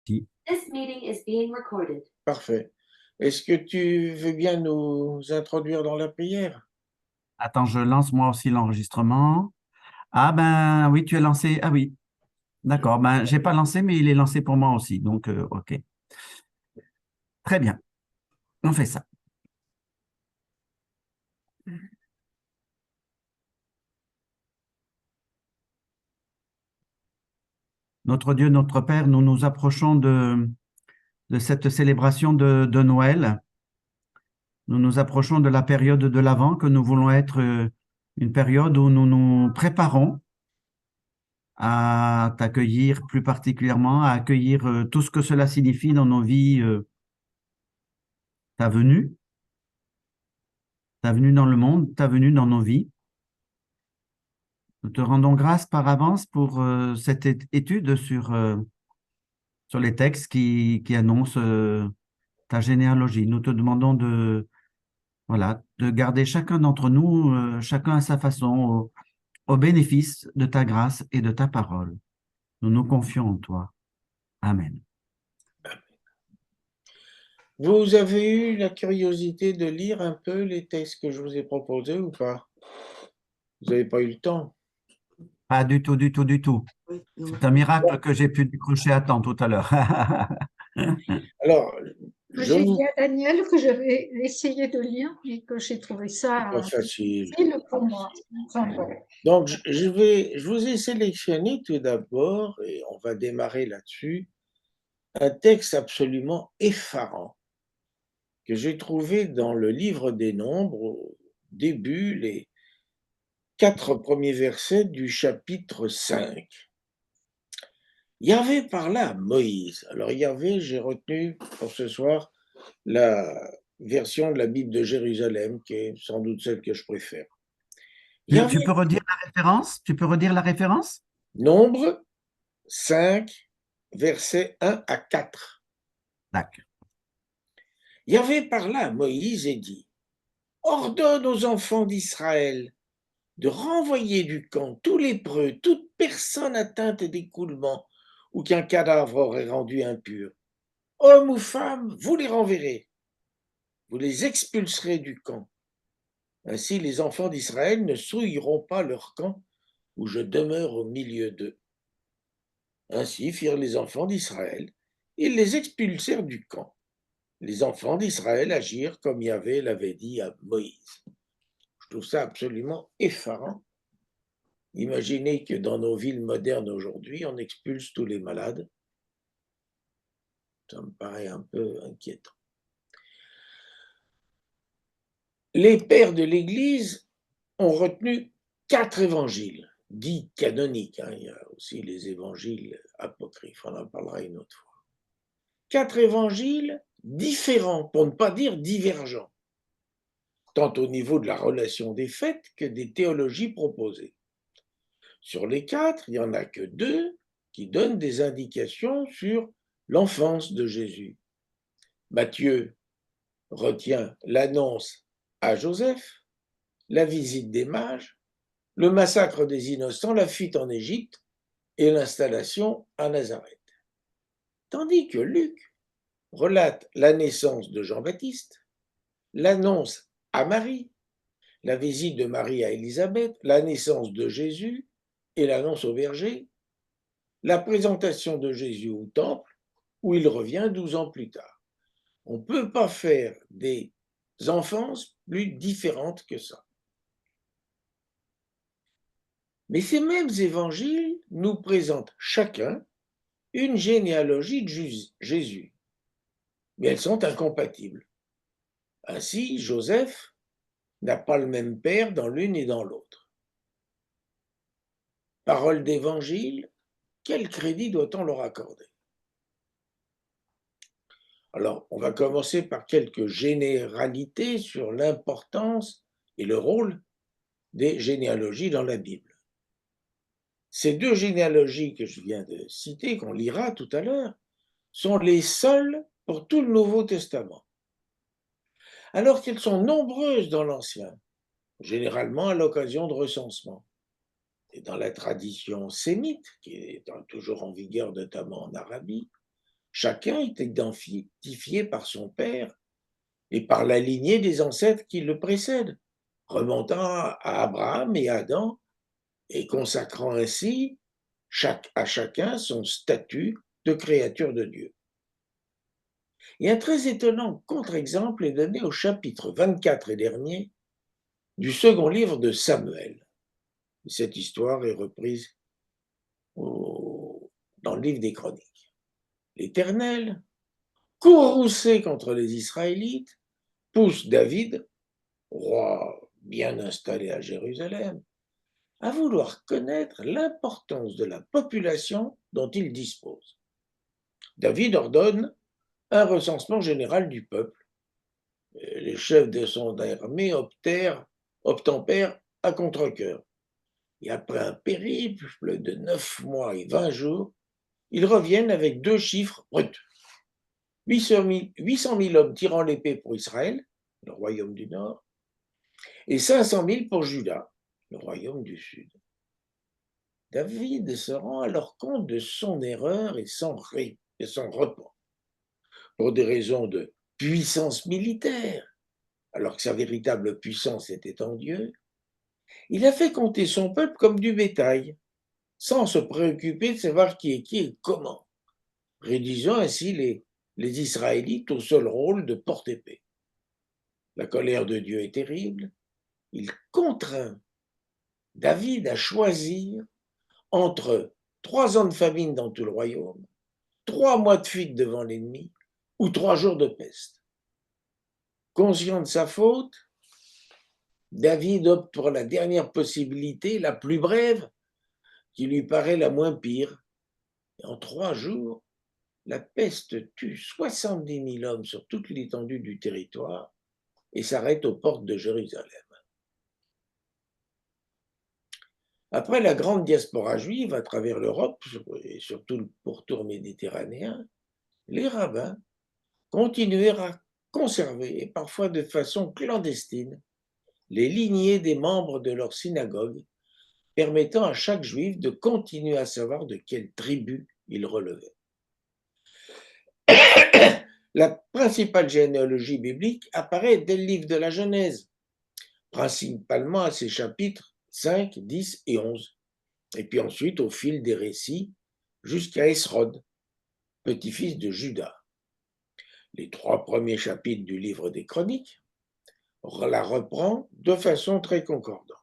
Si. This meeting is being recorded. Parfait. Est-ce que tu veux bien nous introduire dans la prière? Attends, je lance moi aussi l'enregistrement. Ah ben oui, tu es lancé. Ah oui, d'accord. Ben, j'ai pas lancé, mais il est lancé pour moi aussi. Donc, OK. Très bien. On fait ça. Notre Dieu, notre Père, nous nous approchons de cette célébration de Noël. Nous nous approchons de la période de l'Avent que nous voulons être une période où nous nous préparons à t'accueillir plus particulièrement, à accueillir tout ce que cela signifie dans nos vies, ta venue dans le monde, ta venue dans nos vies. Nous te rendons grâce par avance pour cette étude sur les textes qui annoncent ta généalogie. Nous te demandons voilà, de garder chacun d'entre nous, chacun à sa façon, au bénéfice de ta grâce et de ta parole. Nous nous confions en toi. Amen. Vous avez eu la curiosité de lire un peu les textes que je vous ai proposés ou pas? Vous n'avez pas eu le temps? Pas du tout, du tout, du tout. C'est un miracle que j'ai pu décrocher à temps tout à l'heure. Alors, J'ai dit à Daniel que j'avais essayé de lire et que j'ai trouvé ça pas facile. difficile pour moi. Enfin, bon. Donc, je vous ai sélectionné tout d'abord, et on va démarrer là-dessus, un texte absolument effarant que j'ai trouvé dans le livre des Nombres, au début, les 4 premiers versets du chapitre 5. Yahvé parla à Moïse. Alors Yahvé, j'ai retenu pour ce soir la version de la Bible de Jérusalem, qui est sans doute celle que je préfère. Tu peux redire la référence? Tu peux redire la référence? Nombre 5, versets 1 à 4. D'accord. Yahvé parla à Moïse et dit: ordonne aux enfants d'Israël de renvoyer du camp tout lépreux, toute personne atteinte d'écoulement ou qu'un cadavre aurait rendu impur. Hommes ou femmes, vous les renverrez. Vous les expulserez du camp. Ainsi, les enfants d'Israël ne souilleront pas leur camp où je demeure au milieu d'eux. Ainsi firent les enfants d'Israël. Ils les expulsèrent du camp. Les enfants d'Israël agirent comme Yahvé l'avait dit à Moïse. Je trouve ça absolument effarant. Imaginez que dans nos villes modernes aujourd'hui, on expulse tous les malades. Ça me paraît un peu inquiétant. Les pères de l'Église ont retenu 4 évangiles, dits canoniques. Il y a aussi les évangiles apocryphes, on en parlera une autre fois. 4 évangiles différents, pour ne pas dire divergents, tant au niveau de la relation des faits que des théologies proposées. Sur les 4, il n'y en a que 2 qui donnent des indications sur l'enfance de Jésus. Matthieu retient l'annonce à Joseph, la visite des mages, le massacre des innocents, la fuite en Égypte et l'installation à Nazareth. Tandis que Luc relate la naissance de Jean-Baptiste, l'annonce à Marie, la visite de Marie à Élisabeth, la naissance de Jésus et l'annonce au berger, la présentation de Jésus au temple, où il revient 12 ans plus tard. On ne peut pas faire des enfances plus différentes que ça. Mais ces mêmes évangiles nous présentent chacun une généalogie de Jésus, mais elles sont incompatibles. Ainsi, Joseph n'a pas le même père dans l'une et dans l'autre. Parole d'évangile, quel crédit doit-on leur accorder? Alors, on va commencer par quelques généralités sur l'importance et le rôle des généalogies dans la Bible. Ces 2 généalogies que je viens de citer, qu'on lira tout à l'heure, sont les seules pour tout le Nouveau Testament. Alors qu'elles sont nombreuses dans l'Ancien, généralement à l'occasion de recensements. Et dans la tradition sémite, qui est toujours en vigueur notamment en Arabie, chacun est identifié par son père et par la lignée des ancêtres qui le précèdent, remontant à Abraham et Adam et consacrant ainsi à chacun son statut de créature de Dieu. Et un très étonnant contre-exemple est donné au chapitre 24 et dernier du second livre de Samuel. Cette histoire est reprise dans le livre des Chroniques. L'Éternel, courroucé contre les Israélites, pousse David, roi bien installé à Jérusalem, à vouloir connaître l'importance de la population dont il dispose. David ordonne un recensement général du peuple. Les chefs de son armée obtempèrent à contre-cœur. Et après un périple de 9 mois et 20 jours, ils reviennent avec 2 chiffres bruts. 800 000 hommes tirant l'épée pour Israël, le royaume du Nord, et 500 000 pour Juda, le royaume du Sud. David se rend alors compte de son erreur et s'en repent. Pour des raisons de puissance militaire, alors que sa véritable puissance était en Dieu, il a fait compter son peuple comme du bétail, sans se préoccuper de savoir qui est qui et comment, réduisant ainsi les Israélites au seul rôle de porte-épée. La colère de Dieu est terrible. Il contraint David à choisir entre 3 ans de famine dans tout le royaume, 3 mois de fuite devant l'ennemi ou 3 jours de peste. Conscient de sa faute, David opte pour la dernière possibilité, la plus brève, qui lui paraît la moins pire. Et en 3 jours, la peste tue 70 000 hommes sur toute l'étendue du territoire et s'arrête aux portes de Jérusalem. Après la grande diaspora juive à travers l'Europe, et surtout le pourtour méditerranéen, les rabbins continuèrent à conserver, et parfois de façon clandestine, les lignées des membres de leur synagogue, permettant à chaque juif de continuer à savoir de quelle tribu il relevait. La principale généalogie biblique apparaît dès le livre de la Genèse, principalement à ses chapitres 5, 10 et 11, et puis ensuite au fil des récits jusqu'à Esrod, petit-fils de Juda. Les 3 premiers chapitres du livre des Chroniques la reprend de façon très concordante.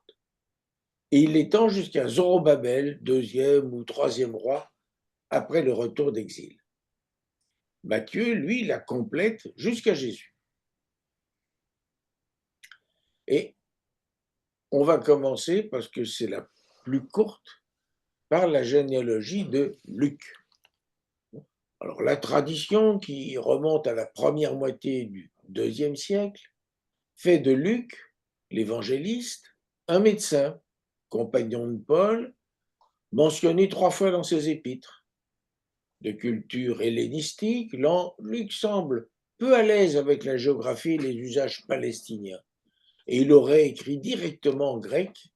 Et il l'étend jusqu'à Zorobabel, 2e ou 3e roi, après le retour d'exil. Matthieu, lui, la complète jusqu'à Jésus. Et on va commencer, parce que c'est la plus courte, par la généalogie de Luc. Alors la tradition, qui remonte à la première moitié du IIe siècle, fait de Luc, l'évangéliste, un médecin, compagnon de Paul, mentionné 3 fois dans ses épîtres. De culture hellénistique, Luc semble peu à l'aise avec la géographie et les usages palestiniens, et il aurait écrit directement en grec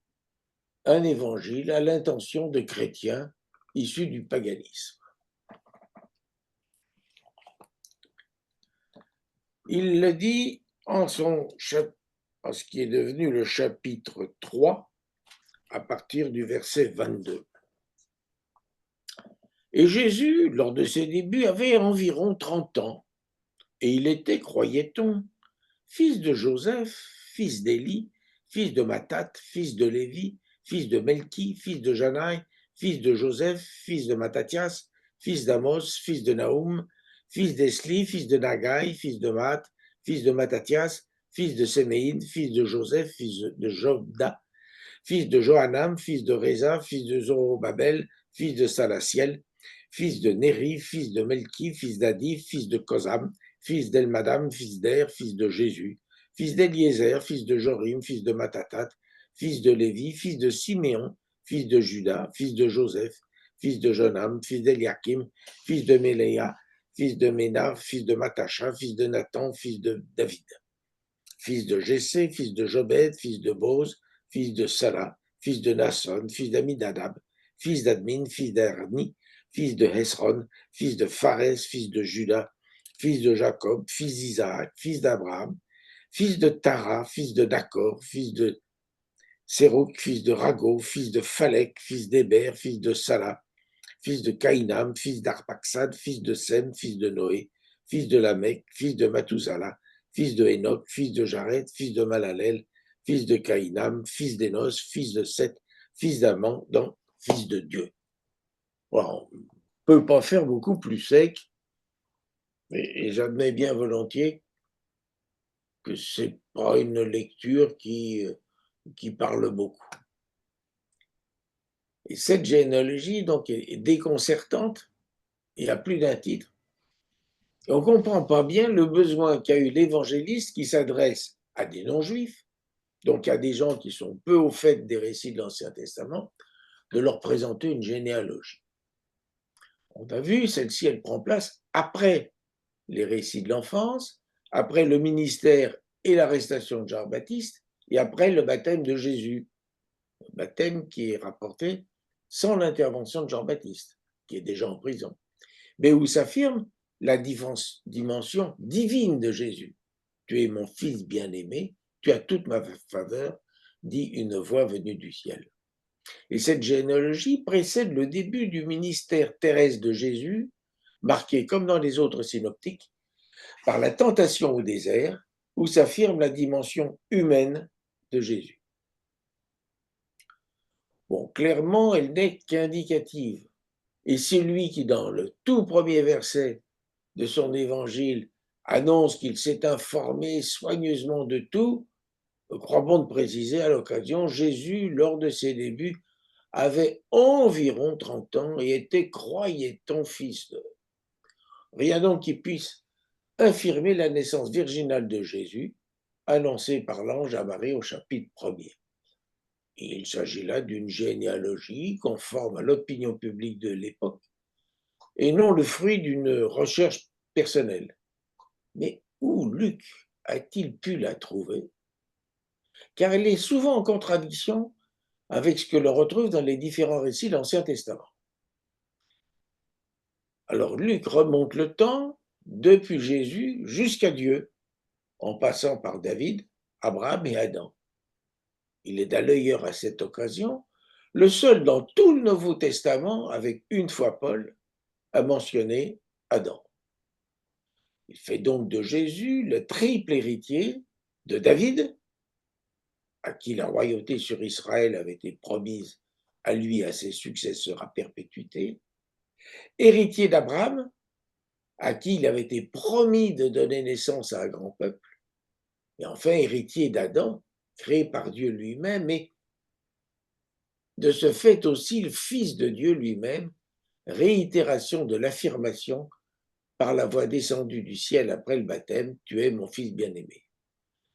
un évangile à l'intention de chrétiens issus du paganisme. Il le dit en ce qui est devenu le chapitre 3, à partir du verset 22. Et Jésus, lors de ses débuts, avait environ 30 ans, et il était, croyait-on, fils de Joseph, fils d'Élie, fils de Mathat, fils de Lévi, fils de Melchi, fils de Janaï, fils de Joseph, fils de Matthathias, fils d'Amos, fils de Naoum, fils d'Esli, fils de Nagai, fils de Mat, fils de Matthathias, fils de Séméïd, fils de Joseph, fils de Jobda, fils de Johanam, fils de Réza, fils de Zorobabel, fils de Salatiel, fils de Néri, fils de Melchi, fils d'Adi, fils de Kosam, fils d'Elmadam, fils d'Er, fils de Jésus, fils d'Eliezer, fils de Jorim, fils de Matatat, fils de Lévi, fils de Siméon, fils de Judas, fils de Joseph, fils de Jonam, fils d'Eliakim, fils de Méléa, fils de Ména, fils de Matacha, fils de Nathan, fils de David, fils de Jessé, fils de Jobed, fils de Boz, fils de Salah, fils de Nasson, fils d'Amidadab, fils d'Admin, fils d'Arni, fils de Hesron, fils de Pharès, fils de Juda, fils de Jacob, fils d'Isaac, fils d'Abraham, fils de Tara, fils de D'accord, fils de Sérouk, fils de Rago, fils de Phalek, fils d'Héber, fils de Salah, fils de Caïnam, fils d'Arpaxad, fils de Sem, fils de Noé, fils de Lamech, fils de Mathusalah, fils de Enoch, fils de Jared, fils de Malalel, fils de Caïnam, fils d'Énos, fils de Seth, fils d'Amman, fils de Dieu. Bon, on ne peut pas faire beaucoup plus sec, et j'admets bien volontiers que ce n'est pas une lecture qui parle beaucoup. Et cette généalogie donc, est déconcertante, il y a plus d'un titre. Et on ne comprend pas bien le besoin qu'a eu l'évangéliste qui s'adresse à des non-juifs, donc à des gens qui sont peu au fait des récits de l'Ancien Testament, de leur présenter une généalogie. On a vu, celle-ci, elle prend place après les récits de l'enfance, après le ministère et l'arrestation de Jean-Baptiste, et après le baptême de Jésus, le baptême qui est rapporté sans l'intervention de Jean-Baptiste, qui est déjà en prison, mais où s'affirme la dimension divine de Jésus. Tu es mon fils bien-aimé, tu as toute ma faveur, dit une voix venue du ciel. Et cette généalogie précède le début du ministère terrestre de Jésus, marqué, comme dans les autres synoptiques, par la tentation au désert, où s'affirme la dimension humaine de Jésus. Bon, clairement, elle n'est qu'indicative. Et c'est lui qui, dans le tout premier verset de son évangile, annonce qu'il s'est informé soigneusement de tout, je crois bon de préciser à l'occasion, Jésus, lors de ses débuts, avait environ 30 ans et était, croyait-on, fils de... Rien donc qui puisse infirmer la naissance virginale de Jésus, annoncée par l'ange à Marie au chapitre 1er. Il s'agit là d'une généalogie conforme à l'opinion publique de l'époque et non le fruit d'une recherche personnelle. Mais où Luc a-t-il pu la trouver? Car elle est souvent en contradiction avec ce que l'on retrouve dans les différents récits de l'Ancien Testament. Alors Luc remonte le temps depuis Jésus jusqu'à Dieu, en passant par David, Abraham et Adam. Il est d'ailleurs à cette occasion le seul dans tout le Nouveau Testament, avec une fois Paul, à mentionner Adam. Il fait donc de Jésus le triple héritier de David, à qui la royauté sur Israël avait été promise à lui et à ses successeurs à perpétuité, héritier d'Abraham, à qui il avait été promis de donner naissance à un grand peuple, et enfin héritier d'Adam, créé par Dieu lui-même, et de ce fait aussi le Fils de Dieu lui-même, réitération de l'affirmation par la voix descendue du ciel après le baptême, tu es mon Fils bien-aimé.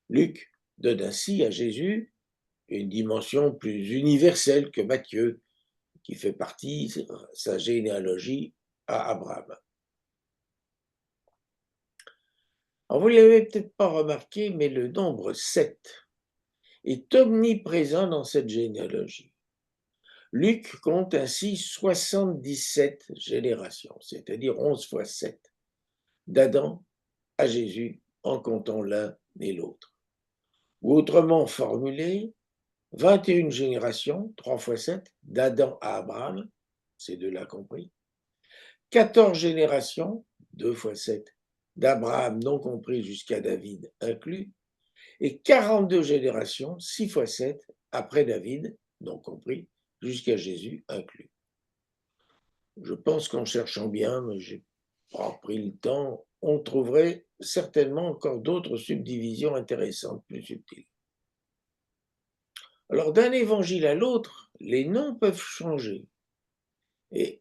Luc donne ainsi à Jésus une dimension plus universelle que Matthieu, qui fait partie, sa généalogie, à Abraham. Alors, vous ne l'avez peut-être pas remarqué, mais le nombre 7 est omniprésent dans cette généalogie. Luc compte ainsi 77 générations, c'est-à-dire 11 fois 7, d'Adam à Jésus, en comptant l'un et l'autre. Ou autrement formulé, 21 générations, 3 fois 7, d'Adam à Abraham, ces deux-là compris, 14 générations, 2 fois 7, d'Abraham non compris jusqu'à David inclus, et 42 générations, 6 fois 7, après David, non compris, jusqu'à Jésus inclus. Je pense qu'en cherchant bien, mais je n'ai pas pris le temps, on trouverait certainement encore d'autres subdivisions intéressantes, plus subtiles. Alors, d'un évangile à l'autre, les noms peuvent changer. Et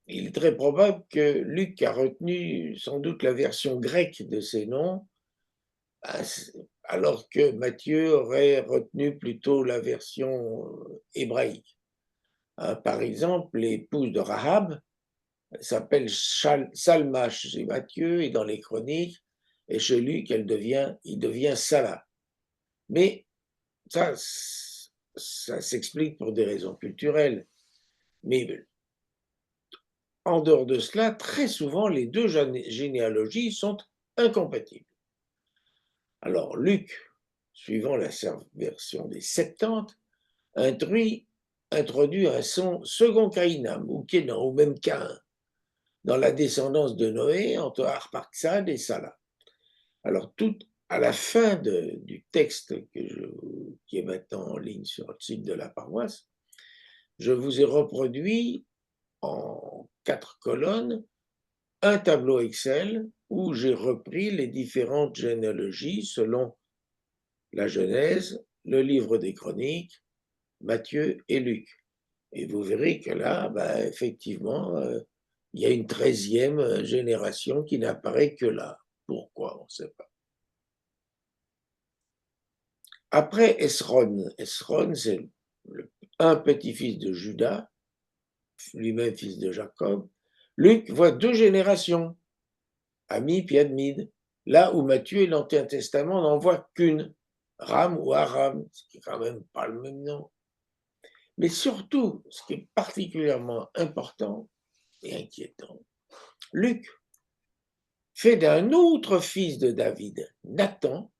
il est très probable que Luc a retenu sans doute la version grecque de ces noms, alors que Matthieu aurait retenu plutôt la version hébraïque. Par exemple, l'épouse de Rahab s'appelle Salma chez Matthieu et dans les chroniques, et chez Luc, il devient Salah. Mais ça s'explique pour des raisons culturelles. Mais en dehors de cela, très souvent, les deux généalogies sont incompatibles. Alors, Luc, suivant la version des Septante, introduit un second Caïnam, ou Kénan, ou même Caïn, dans la descendance de Noé entre Arphaxad et Salah. Alors, tout à la fin du texte qui est maintenant en ligne sur le site de la paroisse, je vous ai reproduit en 4 colonnes un tableau Excel où j'ai repris les différentes généalogies selon la Genèse, le livre des Chroniques, Matthieu et Luc. Et vous verrez que là, effectivement, il y a une 13e génération qui n'apparaît que là. Pourquoi? On ne sait pas. Après Esron, c'est un petit-fils de Judas, lui-même fils de Jacob. Luc voit 2 générations, Ami puis Admid, là où Matthieu et l'Ancien Testament n'en voient qu'une, Ram ou Aram, ce qui n'est quand même pas le même nom. Mais surtout, ce qui est particulièrement important et inquiétant, Luc fait d'un autre fils de David, Nathan,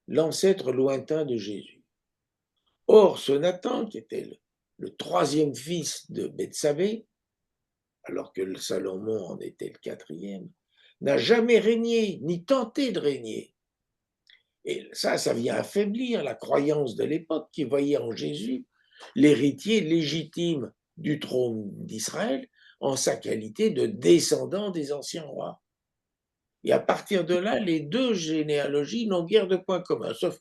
l'ancêtre lointain de Jésus. Or, ce Nathan, qui était le 3e fils de Bethsabée, alors que le Salomon en était le 4e, n'a jamais régné, ni tenté de régner. Et ça vient affaiblir la croyance de l'époque qui voyait en Jésus l'héritier légitime du trône d'Israël en sa qualité de descendant des anciens rois. Et à partir de là, les 2 généalogies n'ont guère de points communs, sauf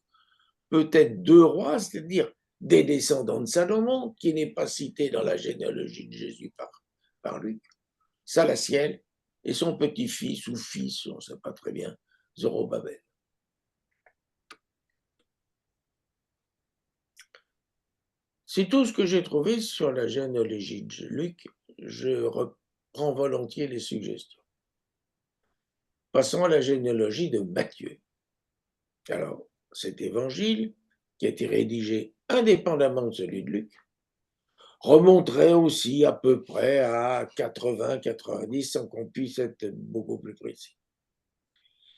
peut-être 2 rois, c'est-à-dire des descendants de Salomon, qui n'est pas cité dans la généalogie de Jésus par Luc, Salatiel, et son petit-fils ou fils, on ne sait pas très bien, Zorobabel. C'est tout ce que j'ai trouvé sur la généalogie de Luc. Je reprends volontiers les suggestions. Passons à la généalogie de Matthieu. Alors, cet évangile, qui a été rédigé indépendamment de celui de Luc, remonterait aussi à peu près à 80-90 sans qu'on puisse être beaucoup plus précis.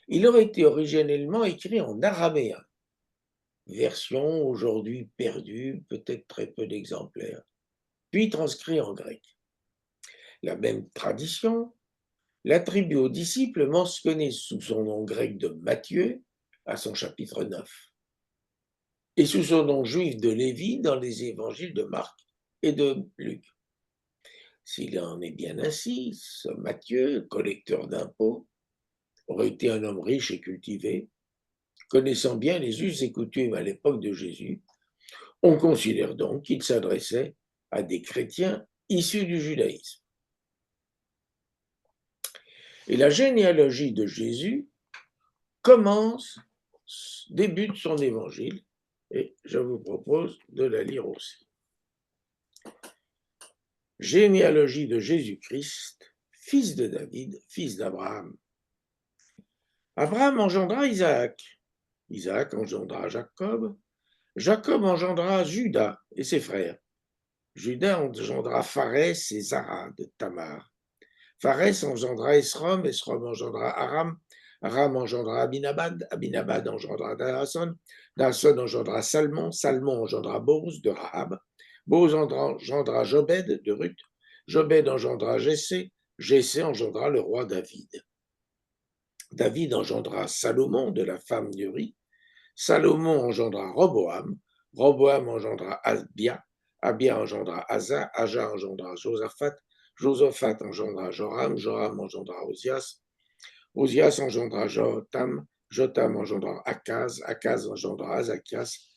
Il aurait été originellement écrit en araméen, version aujourd'hui perdue, peut-être très peu d'exemplaires, puis transcrit en grec. La même tradition l'attribue aux disciples mentionnés sous son nom grec de Matthieu à son chapitre 9, et sous son nom juif de Lévi dans les évangiles de Marc et de Luc. S'il en est bien ainsi, ce Matthieu, collecteur d'impôts, aurait été un homme riche et cultivé, connaissant bien les us et coutumes à l'époque de Jésus. On considère donc qu'il s'adressait à des chrétiens issus du judaïsme. Et la généalogie de Jésus débute son évangile, et je vous propose de la lire aussi. Généalogie de Jésus-Christ, fils de David, fils d'Abraham. Abraham engendra Isaac. Isaac engendra Jacob. Jacob engendra Judas et ses frères. Judas engendra Pharès et Zara de Tamar. Pharès engendra Esrom, Esrom engendra Aram, Aram engendra Abinabad, Abinabad engendra Naasson, Naasson engendra Salmon, Salmon engendra Boz de Rahab, Boz engendra Jobed de Ruth, Jobed engendra Jessé, Jessé engendra le roi David. David engendra Salomon de la femme d'Uri, Salomon engendra Roboam, Roboam engendra Abia, Abia engendra Asa, Asa engendra Josaphat, Josaphat engendra Joram, Joram engendra Osias, Osias engendra Jotam, Jotam engendra Akaz, Akaz engendra Azakias,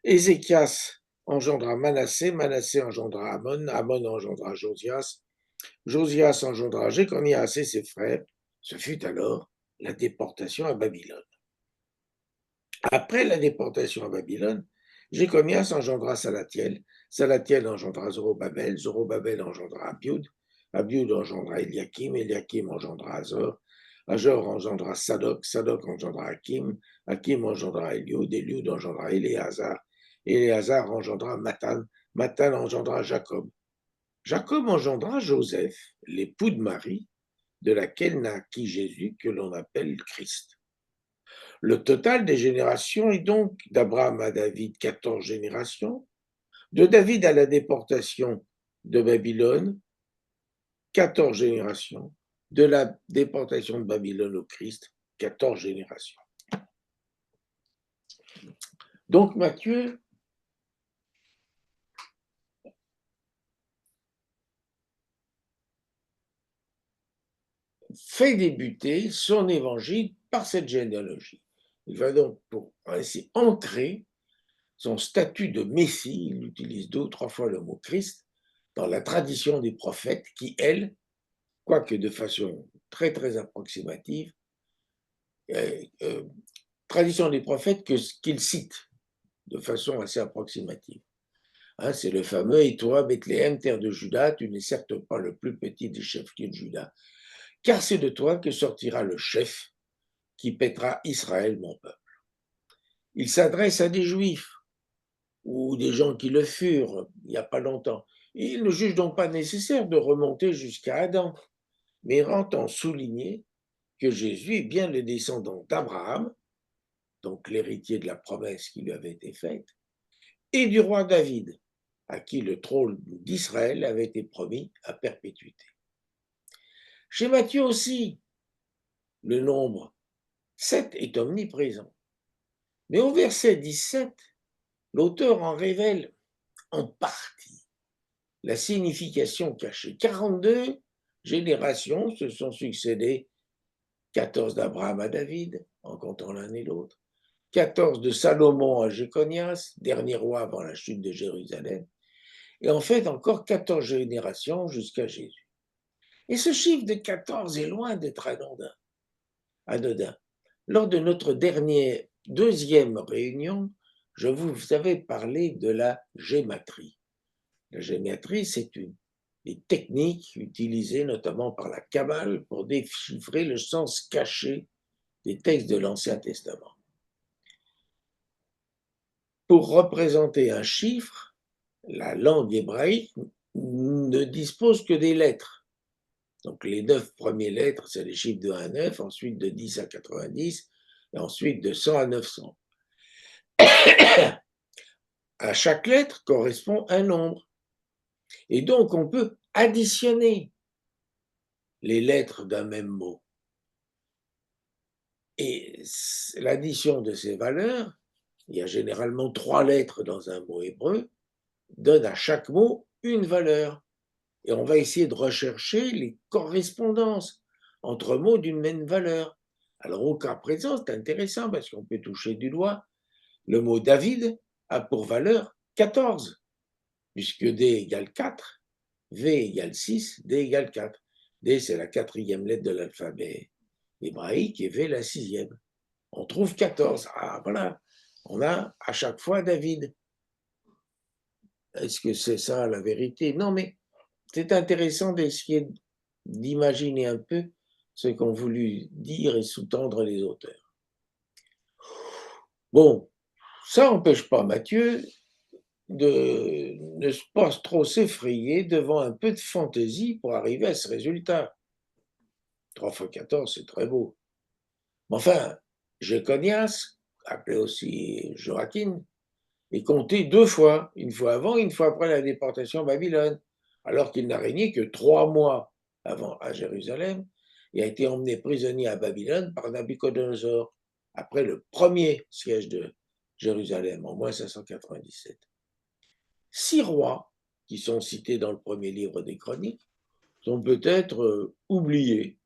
Ézéchias engendra Manassé, Manassé engendra Amon, Amon engendra Josias, Josias engendra Jéconias et ses frères. Ce fut alors la déportation à Babylone. Après la déportation à Babylone, Jéconias engendra Salatiel, Salatiel engendra Zorobabel, Zorobabel engendra Abiud, Abiud engendra Eliakim, Eliakim engendra Azor, Azor engendra Sadok, Sadok engendra Hakim, Hakim engendra Eliud, Eliud engendra Éléazar, Éléazar engendra Matan, Matan engendra Jacob. Jacob engendra Joseph, l'époux de Marie, de laquelle naquit Jésus, que l'on appelle Christ. Le total des générations est donc d'Abraham à David 14 générations, de David à la déportation de Babylone 14 générations, de la déportation de Babylone au Christ 14 générations. Donc Matthieu fait débuter son évangile par cette généalogie. Il va donc pour ainsi ancrer son statut de Messie, il utilise 2 ou 3 fois le mot Christ, dans la tradition des prophètes qui, elle, quoique de façon très très approximative, tradition des prophètes qu'il cite de façon assez approximative. Hein, c'est le fameux « Et toi, Bethléem, terre de Juda, tu n'es certes pas le plus petit des chefs-lieux de Juda, car c'est de toi que sortira le chef qui paîtra Israël, mon peuple. » Il s'adresse à des Juifs ou des gens qui le furent il n'y a pas longtemps. Il ne juge donc pas nécessaire de remonter jusqu'à Adam, mais entend souligner que Jésus est bien le descendant d'Abraham, donc l'héritier de la promesse qui lui avait été faite, et du roi David, à qui le trône d'Israël avait été promis à perpétuité. Chez Matthieu aussi, le nombre 7 est omniprésent. Mais au verset 17, l'auteur en révèle en partie la signification cachée. 42 générations se sont succédées, 14 d'Abraham à David, en comptant l'un et l'autre, 14 de Salomon à Jéconias, dernier roi avant la chute de Jérusalem, et en fait encore 14 générations jusqu'à Jésus. Et ce chiffre de 14 est loin d'être anodin. Lors de notre deuxième réunion, je vous avais parlé de la gématrie. La gématrie, c'est une des techniques utilisées notamment par la Kabbale pour déchiffrer le sens caché des textes de l'Ancien Testament. Pour représenter un chiffre, la langue hébraïque ne dispose que des lettres. Donc les 9 premières lettres, c'est les chiffres de 1 à 9, ensuite de 10 à 90, et ensuite de 100 à 900. À chaque lettre correspond un nombre. Et donc on peut additionner les lettres d'un même mot. Et l'addition de ces valeurs, il y a généralement 3 lettres dans un mot hébreu, donne à chaque mot une valeur. Et on va essayer de rechercher les correspondances entre mots d'une même valeur. Alors au cas présent, c'est intéressant parce qu'on peut toucher du doigt. Le mot David a pour valeur 14, puisque D égale 4, V égale 6, D égale 4. D, c'est la 4e lettre de l'alphabet hébraïque et V, la 6e. On trouve 14. Ah, voilà. On a à chaque fois David. Est-ce que c'est ça la vérité? Non, mais c'est intéressant d'essayer d'imaginer un peu ce qu'ont voulu dire et sous-tendre les auteurs. Bon, ça n'empêche pas Matthieu de ne pas trop s'effrayer devant un peu de fantaisie pour arriver à ce résultat. 3 fois 14, c'est très beau. Mais enfin, Jéconias, appelé aussi Joachim, est compté 2 fois, une fois avant et une fois après la déportation à Babylone, alors qu'il n'a régné que 3 mois avant à Jérusalem et a été emmené prisonnier à Babylone par Nabuchodonosor, après le premier siège de Jérusalem en moins 597. 6 rois qui sont cités dans le premier livre des Chroniques sont peut-être oubliés.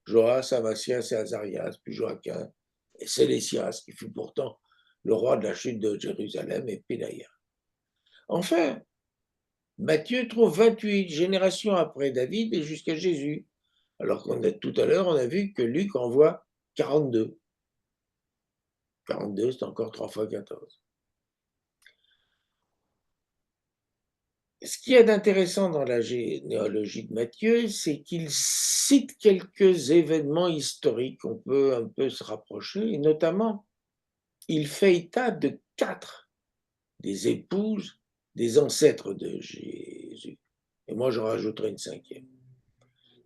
Joas, Amasias et Azarias, puis Joachim et Sélécias, qui fut pourtant le roi de la chute de Jérusalem, et Pédaïa. Enfin, Matthieu trouve 28 générations après David et jusqu'à Jésus, alors tout à l'heure, on a vu que Luc envoie 42. 42, c'est encore 3 fois 14. Ce qu'il y a d'intéressant dans la généalogie de Matthieu, c'est qu'il cite quelques événements historiques, on peut un peu se rapprocher, et notamment, il fait état de 4 des épouses des ancêtres de Jésus. et moi j'en rajouterai une cinquième,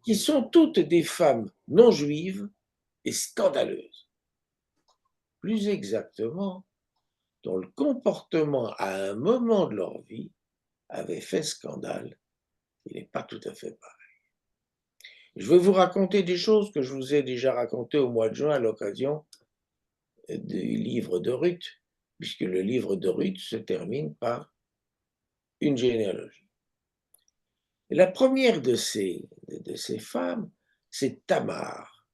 qui sont toutes des femmes non juives et scandaleuses. Plus exactement, dont le comportement à un moment de leur vie avait fait scandale. Il n'est pas tout à fait pareil. Je vais vous raconter des choses que je vous ai déjà racontées au mois de juin à l'occasion du livre de Ruth, puisque le livre de Ruth se termine par une généalogie. Et la première de ces femmes, c'est Tamar,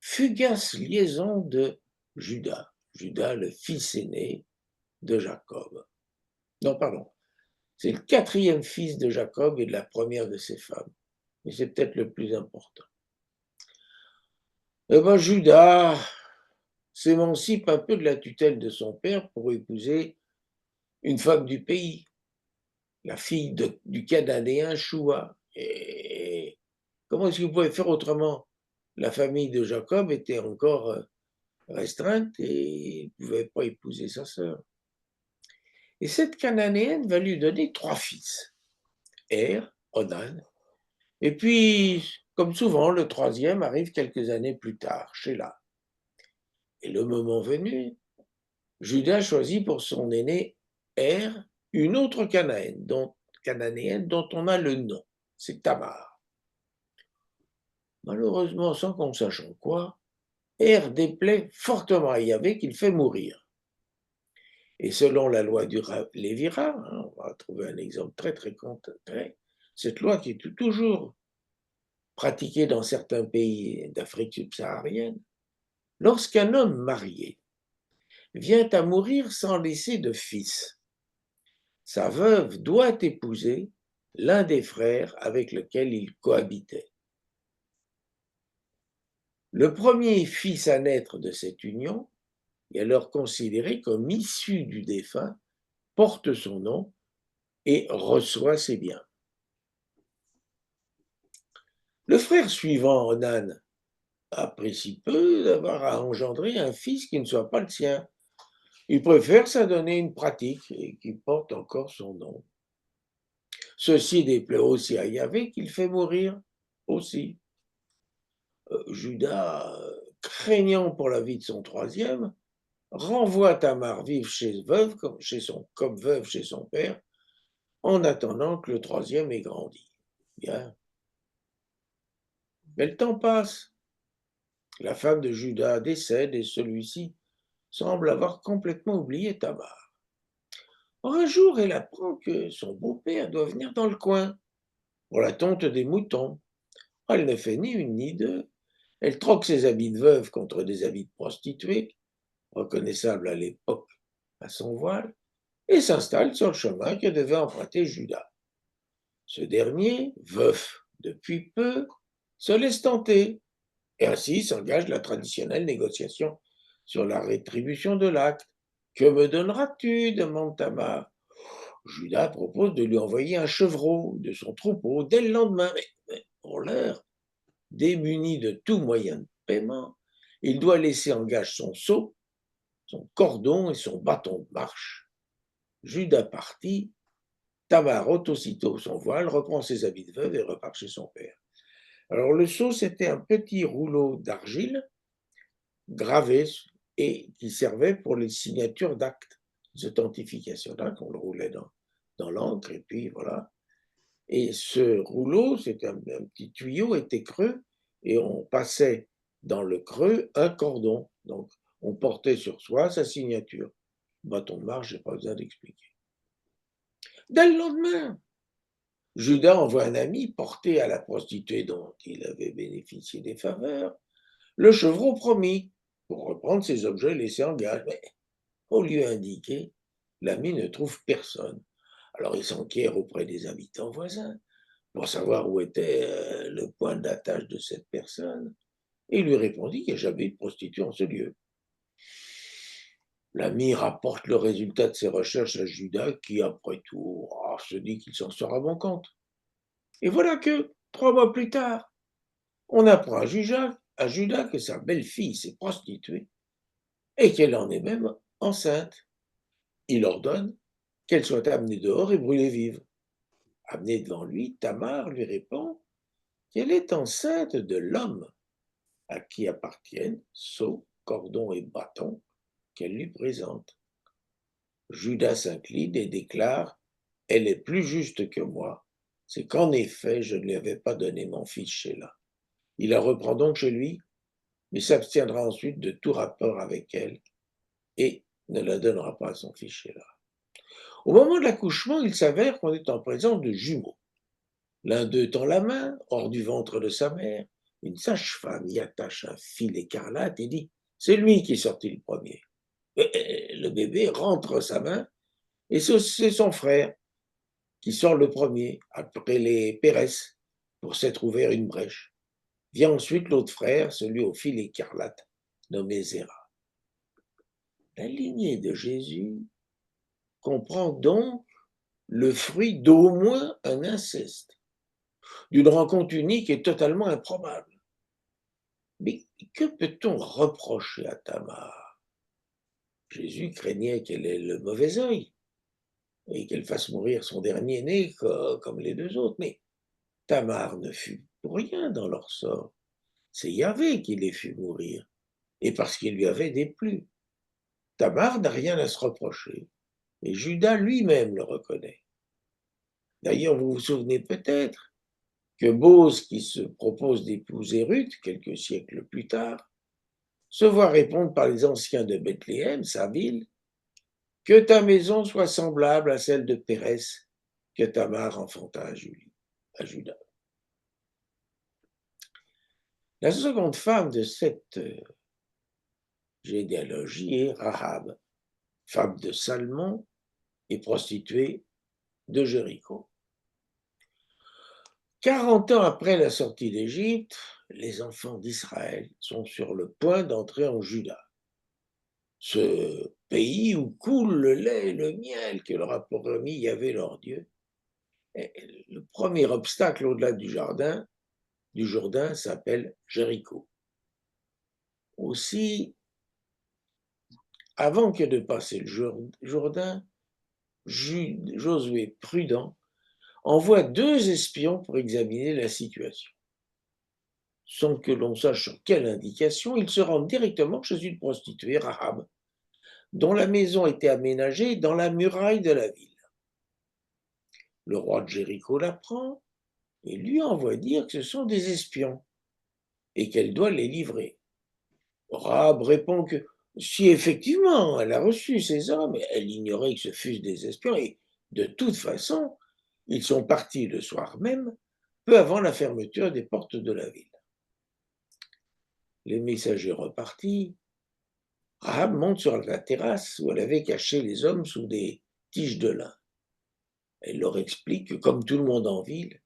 fugace liaison de Judas, Judas le fils aîné de Jacob. Non, pardon, c'est le quatrième fils de Jacob et de la première de ses femmes. Et c'est peut-être le plus important. Eh bien, Judas s'émancipe un peu de la tutelle de son père pour épouser une femme du pays, la fille du Cananéen Shua. Et comment est-ce qu'il pouvait faire autrement? La famille de Jacob était encore restreinte et il ne pouvait pas épouser sa sœur. Et cette Cananéenne va lui donner 3 fils, Er, Onan, et puis, comme souvent, le troisième arrive quelques années plus tard, Sheila. Et le moment venu, Judas choisit pour son aîné Er une autre cananéenne dont on a le nom, c'est Tamar. Malheureusement, sans qu'on sache en quoi, Er déplaît fortement à Yahvé qu'il fait mourir. Et selon la loi du Lévira, on va trouver un exemple très concret, cette loi qui est toujours pratiquée dans certains pays d'Afrique subsaharienne, lorsqu'un homme marié vient à mourir sans laisser de fils, sa veuve doit épouser l'un des frères avec lequel il cohabitait. Le premier fils à naître de cette union est alors considéré comme issu du défunt, porte son nom et reçoit ses biens. Le frère suivant, Onan, apprécie peu d'avoir à engendrer un fils qui ne soit pas le sien. Il préfère s'adonner une pratique et qui porte encore son nom. Ceci déplaît aussi à Yahvé qu'il fait mourir aussi. Judas, craignant pour la vie de son troisième, renvoie Tamar vivre comme veuve chez son père, en attendant que le troisième ait grandi. Bien. Mais le temps passe. La femme de Judas décède et celui-ci semble avoir complètement oublié Tamar. Or, un jour, elle apprend que son beau-père doit venir dans le coin pour la tonte des moutons. Elle ne fait ni une ni deux. Elle troque ses habits de veuve contre des habits de prostituée, reconnaissables à l'époque à son voile, et s'installe sur le chemin que devait emprunter Judas. Ce dernier, veuf depuis peu, se laisse tenter, et ainsi s'engage la traditionnelle négociation sur la rétribution de l'acte. Que me donneras-tu demande Tamar. Judas propose de lui envoyer un chevreau de son troupeau dès le lendemain. Mais pour l'heure, démuni de tout moyen de paiement, il doit laisser en gage son sceau, son cordon et son bâton de marche. Judas partit, Tamar ôte aussitôt son voile, reprend ses habits de veuve et repart chez son père. Alors le sceau, c'était un petit rouleau d'argile gravé et qui servait pour les signatures d'actes d'authentification. On le roulait dans l'encre et puis voilà. Et ce rouleau, c'est un petit tuyau, était creux et on passait dans le creux un cordon. Donc on portait sur soi sa signature. Bâton de marche, je n'ai pas besoin d'expliquer. Dès le lendemain, Judas envoie un ami porter à la prostituée dont il avait bénéficié des faveurs le chevreau promis pour reprendre ses objets laissés en gage. Mais au lieu indiqué, l'ami ne trouve personne. Alors il s'enquiert auprès des habitants voisins pour savoir où était le point d'attache de cette personne, et il lui répondit qu'il n'y a jamais eu de prostituée en ce lieu. L'ami rapporte le résultat de ses recherches à Judas, qui, après tout, se dit qu'il s'en sort à bon compte. Et voilà que, 3 mois plus tard, on apprend à Judas que sa belle-fille s'est prostituée et qu'elle en est même enceinte. Il ordonne qu'elle soit amenée dehors et brûlée vive. Amenée devant lui, Tamar lui répond qu'elle est enceinte de l'homme à qui appartiennent sceaux, cordons et bâtons qu'elle lui présente. Judas s'incline et déclare « Elle est plus juste que moi, c'est qu'en effet, je ne lui avais pas donné mon fils Sheila. » Il la reprend donc chez lui, mais s'abstiendra ensuite de tout rapport avec elle et ne la donnera pas à son fils Sheila. Au moment de l'accouchement, il s'avère qu'on est en présence de jumeaux. L'un d'eux tend la main, hors du ventre de sa mère. Une sage-femme y attache un fil écarlate et dit « C'est lui qui est sorti le premier. » Le bébé rentre sa main et c'est son frère qui sort le premier, après les Pérès, pour s'être ouvert une brèche. Vient ensuite l'autre frère, celui au fil écarlate, nommé Zéra. La lignée de Jésus comprend donc le fruit d'au moins un inceste, d'une rencontre unique et totalement improbable. Mais que peut-on reprocher à Tamar? Jésus craignait qu'elle ait le mauvais œil et qu'elle fasse mourir son dernier-né comme les deux autres. Mais Tamar ne fut pour rien dans leur sort. C'est Yahvé qui les fit mourir, et parce qu'il lui avait déplu. Tamar n'a rien à se reprocher, et Judas lui-même le reconnaît. D'ailleurs, vous vous souvenez peut-être que Bose, qui se propose d'épouser Ruth quelques siècles plus tard, se voit répondre par les anciens de Bethléem, sa ville, que ta maison soit semblable à celle de Pérès que Tamar enfanta à Judas. La seconde femme de cette généalogie est Rahab, femme de Salmon et prostituée de Jéricho. 40 ans après la sortie d'Égypte, les enfants d'Israël sont sur le point d'entrer en Juda, ce pays où coule le lait et le miel que leur a promis Yahvé leur Dieu. Et le premier obstacle au-delà du Jourdain s'appelle Jéricho. Aussi, avant que de passer le Jourdain, Josué prudent envoie 2 espions pour examiner la situation. Sans que l'on sache sur quelle indication, ils se rendent directement chez une prostituée, Rahab, dont la maison était aménagée dans la muraille de la ville. Le roi de Jéricho l'apprend et lui envoie dire que ce sont des espions et qu'elle doit les livrer. Rahab répond que si effectivement elle a reçu ces hommes, elle ignorait que ce fussent des espions et de toute façon, ils sont partis le soir même, peu avant la fermeture des portes de la ville. Les messagers repartis, Rahab monte sur la terrasse où elle avait caché les hommes sous des tiges de lin. Elle leur explique que, comme tout le monde en ville,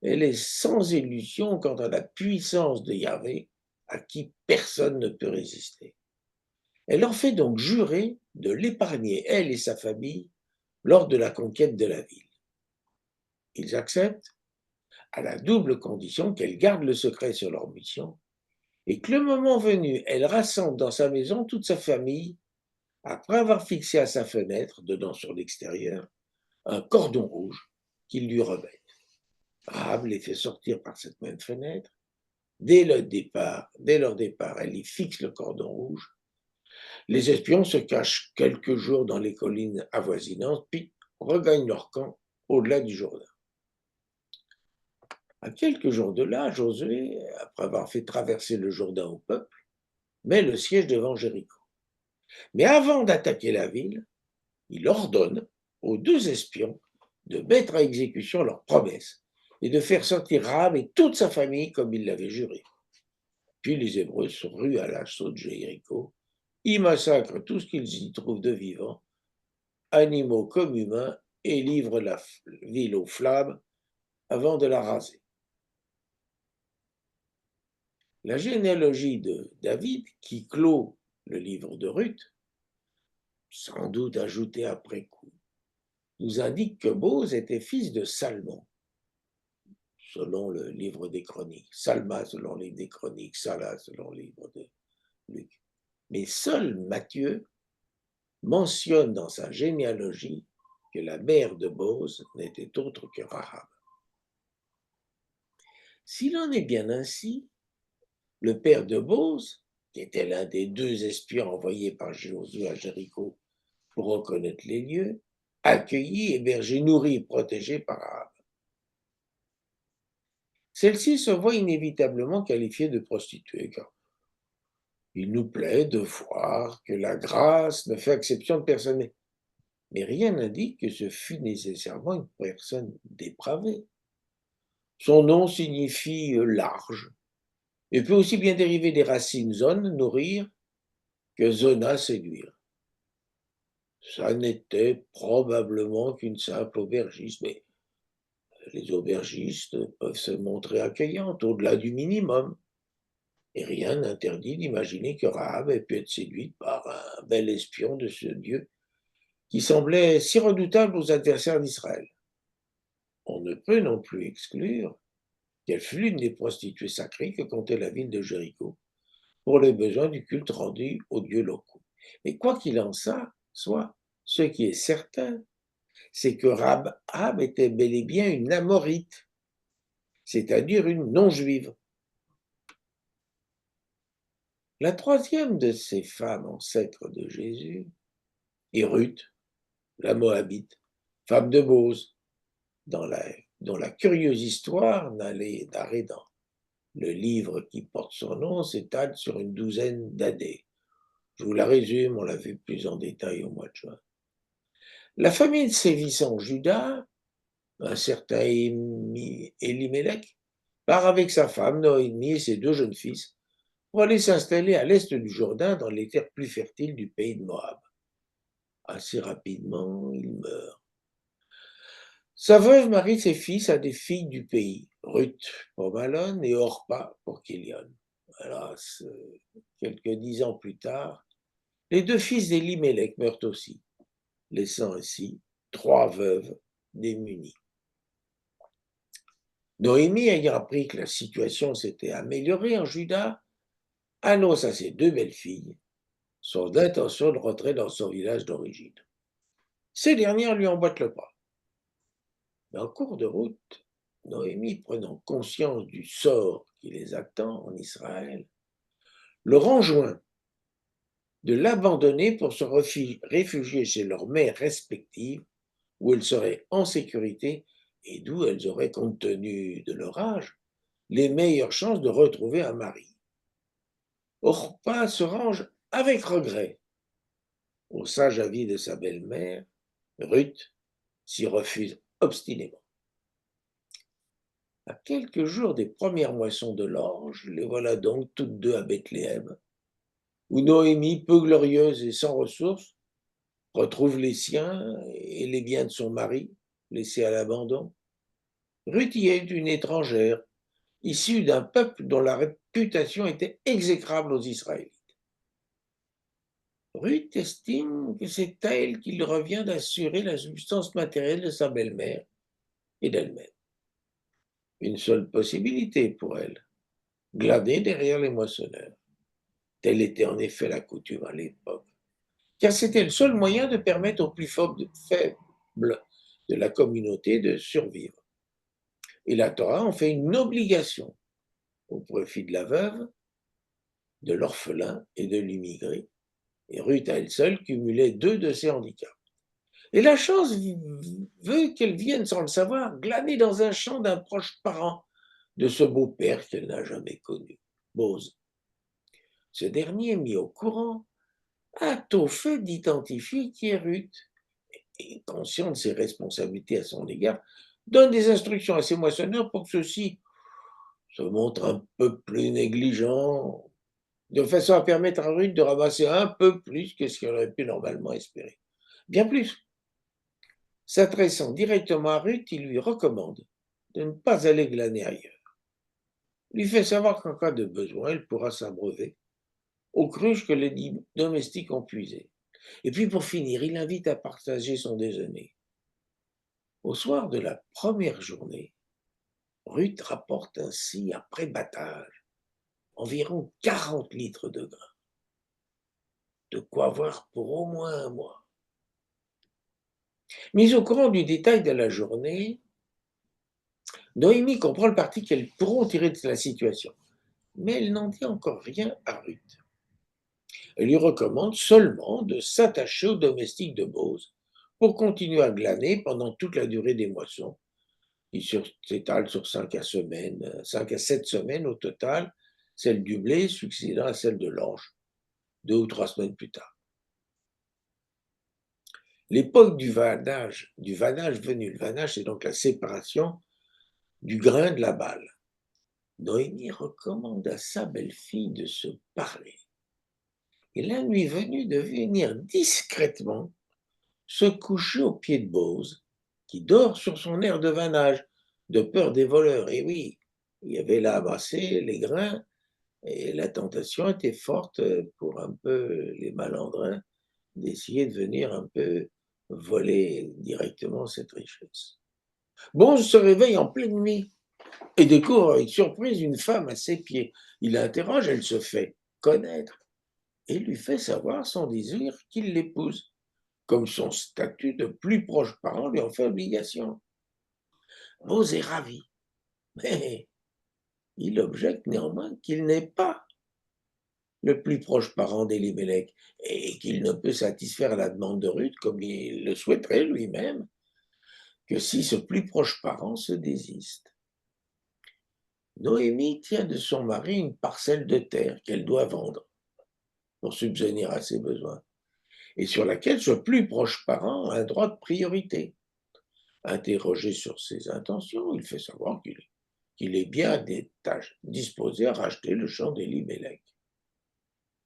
elle est sans illusion quant à la puissance de Yahvé, à qui personne ne peut résister. Elle leur fait donc jurer de l'épargner, elle et sa famille, lors de la conquête de la ville. Ils acceptent, à la double condition qu'elle garde le secret sur leur mission et que le moment venu, elle rassemble dans sa maison toute sa famille, après avoir fixé à sa fenêtre, dedans sur l'extérieur, un cordon rouge qu'ils lui remettent. Rahab les fait sortir par cette même fenêtre. Dès leur départ, elle y fixe le cordon rouge. Les espions se cachent quelques jours dans les collines avoisinantes, puis regagnent leur camp au-delà du Jourdain. À quelques jours de là, Josué, après avoir fait traverser le Jourdain au peuple, met le siège devant Jéricho. Mais avant d'attaquer la ville, il ordonne aux 2 espions de mettre à exécution leur promesse et de faire sortir Rahab et toute sa famille comme il l'avait juré. Puis les Hébreux se ruent à l'assaut de Jéricho, y massacrent tout ce qu'ils y trouvent de vivant, animaux comme humains, et livrent la ville aux flammes avant de la raser. La généalogie de David, qui clôt le livre de Ruth, sans doute ajoutée après coup, nous indique que Bose était fils de Salmon, selon le livre des Chroniques, Salma selon le livre des Chroniques, Salah selon le livre de Luc. Mais seul Matthieu mentionne dans sa généalogie que la mère de Bose n'était autre que Rahab. S'il en est bien ainsi, le père de Bose, qui était l'un des 2 espions envoyés par Josué à Jéricho pour reconnaître les lieux, accueilli, hébergé, nourri et protégé par Rahab. Celle-ci se voit inévitablement qualifiée de prostituée, car il nous plaît de voir que la grâce ne fait exception de personne. Mais rien n'indique que ce fut nécessairement une personne dépravée. Son nom signifie large et peut aussi bien dériver des racines zone, nourrir, que zona, séduire. Ça n'était probablement qu'une simple aubergiste, mais les aubergistes peuvent se montrer accueillantes au-delà du minimum. Et rien n'interdit d'imaginer que Rahab ait pu être séduite par un bel espion de ce Dieu qui semblait si redoutable aux adversaires d'Israël. On ne peut non plus exclure qu'elle fut l'une des prostituées sacrées que comptait la ville de Jéricho pour les besoins du culte rendu aux dieux locaux. Mais quoi qu'il en soit, ce qui est certain, c'est que Rahab était bel et bien une Amorite, c'est-à-dire une non-juive. La troisième de ces femmes ancêtres de Jésus est Ruth, la Moabite, femme de Bose, dont la curieuse histoire n'allait d'arrêt dans le livre qui porte son nom s'étale sur une douzaine d'années. Je vous la résume, on l'a vu plus en détail au mois de juin. La famille sévissant en Juda, un certain Elimelech, part avec sa femme Noémie et ses 2 jeunes fils pour aller s'installer à l'est du Jourdain dans les terres plus fertiles du pays de Moab. Assez rapidement, il meurt. Sa veuve marie ses fils à des filles du pays, Ruth pour Malon et Orpa pour Kilion. Hélas, quelques 10 ans plus tard, les 2 fils d'Elimelech meurent aussi, laissant ainsi 3 veuves démunies. Noémie, ayant appris que la situation s'était améliorée en Juda, annonce à ses 2 belles-filles son intention de rentrer dans son village d'origine. Ces dernières lui emboîtent le pas. Mais en cours de route, Noémie, prenant conscience du sort qui les attend en Israël, leur enjoint de l'abandonner pour se réfugier chez leurs mères respectives, où elles seraient en sécurité et d'où elles auraient, compte tenu de leur âge, les meilleures chances de retrouver un mari. Orpa se range avec regret au sage avis de sa belle-mère. Ruth s'y refuse obstinément. À quelques jours des premières moissons de l'orge, les voilà donc toutes 2 à Bethléem, où Noémie, peu glorieuse et sans ressources, retrouve les siens et les biens de son mari, laissés à l'abandon. Ruth y est une étrangère, issue d'un peuple dont la réputation était exécrable aux Israélites. Ruth estime que c'est à elle qu'il revient d'assurer la subsistance matérielle de sa belle-mère et d'elle-même. Une seule possibilité pour elle, glaner derrière les moissonneurs. Telle était en effet la coutume à l'époque, car c'était le seul moyen de permettre aux plus faibles de la communauté de survivre. Et la Torah en fait une obligation au profit de la veuve, de l'orphelin et de l'immigré. Et Ruth à elle seule cumulait 2 de ces handicaps. Et la chance veut qu'elle vienne, sans le savoir, glaner dans un champ d'un proche parent de ce beau-père qu'elle n'a jamais connu, Bose. Ce dernier, mis au courant, a tôt fait d'identifier qui est Ruth, et conscient de ses responsabilités à son égard, donne des instructions à ses moissonneurs pour que ceux-ci se montrent un peu plus négligents, de façon à permettre à Ruth de ramasser un peu plus que ce qu'elle aurait pu normalement espérer. Bien plus. S'adressant directement à Ruth, il lui recommande de ne pas aller glaner ailleurs. Il lui fait savoir qu'en cas de besoin, elle pourra s'abreuver aux cruches que les domestiques ont puisées. Et puis pour finir, il invite à partager son déjeuner. Au soir de la première journée, Ruth rapporte ainsi, après battage, environ 40 litres de grains. De quoi avoir pour au moins un mois. Mise au courant du détail de la journée, Noémie comprend le parti qu'elles pourront tirer de la situation, mais elle n'en dit encore rien à Ruth. Elle lui recommande seulement de s'attacher aux domestiques de Bose pour continuer à glaner pendant toute la durée des moissons, qui s'étalent sur 5 à 7 semaines au total, celle du blé succédant à celle de l'orge, 2 ou 3 semaines plus tard. L'époque du vanage venu. Le vanage, c'est donc la séparation du grain de la balle. Noémie recommande à sa belle-fille de se parler. Et la nuit venue de venir discrètement se coucher au pied de Bose, qui dort sur son aire de vanage, de peur des voleurs. Et oui, il y avait là amassé les grains, et la tentation était forte pour un peu les malandrins d'essayer de venir un peu voler directement cette richesse. Bose se réveille en pleine nuit et découvre avec surprise une femme à ses pieds. Il l'interroge, elle se fait connaître et lui fait savoir son désir qu'il l'épouse, comme son statut de plus proche parent lui en fait obligation. Bose est ravi, mais il objecte néanmoins qu'il n'est pas le plus proche parent d'Elimelech et qu'il ne peut satisfaire la demande de Ruth comme il le souhaiterait lui-même que si ce plus proche parent se désiste. Noémie tient de son mari une parcelle de terre qu'elle doit vendre pour subvenir à ses besoins et sur laquelle ce plus proche parent a un droit de priorité. Interrogé sur ses intentions, il fait savoir qu'il est bien disposé à racheter le champ d'Elimelech.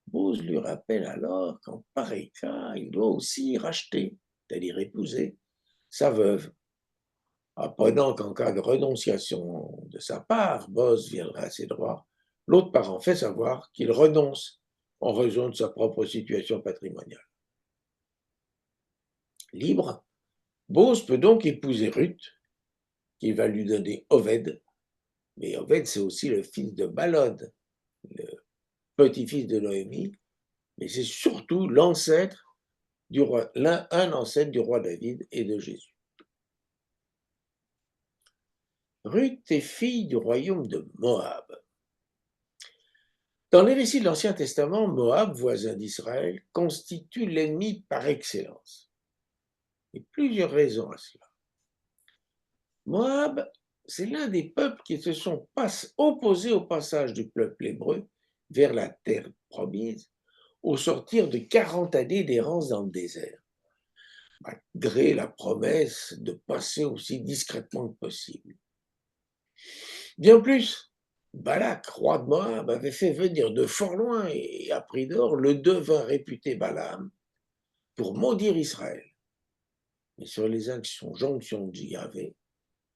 Bose lui rappelle alors qu'en pareil cas, il doit aussi racheter, c'est-à-dire épouser, sa veuve. Apprenant qu'en cas de renonciation de sa part, Bose viendra à ses droits, l'autre parent fait savoir qu'il renonce en raison de sa propre situation patrimoniale. Libre, Bose peut donc épouser Ruth, qu'il va lui donner Oved, mais Oved c'est aussi le fils de Balod, le petit-fils de Noémie, mais c'est surtout l'ancêtre du roi, un ancêtre du roi David et de Jésus. Ruth est fille du royaume de Moab. Dans les récits de l'Ancien Testament, Moab, voisin d'Israël, constitue l'ennemi par excellence. Il y a plusieurs raisons à cela. Moab, c'est l'un des peuples qui se sont opposés au passage du peuple hébreu vers la terre promise au sortir de 40 années d'errance dans le désert, malgré la promesse de passer aussi discrètement que possible. Bien plus, Balak, roi de Moab, avait fait venir de fort loin et à prix d'or le devin réputé Balaam pour maudire Israël. Mais sur les injonctions de Yahvé,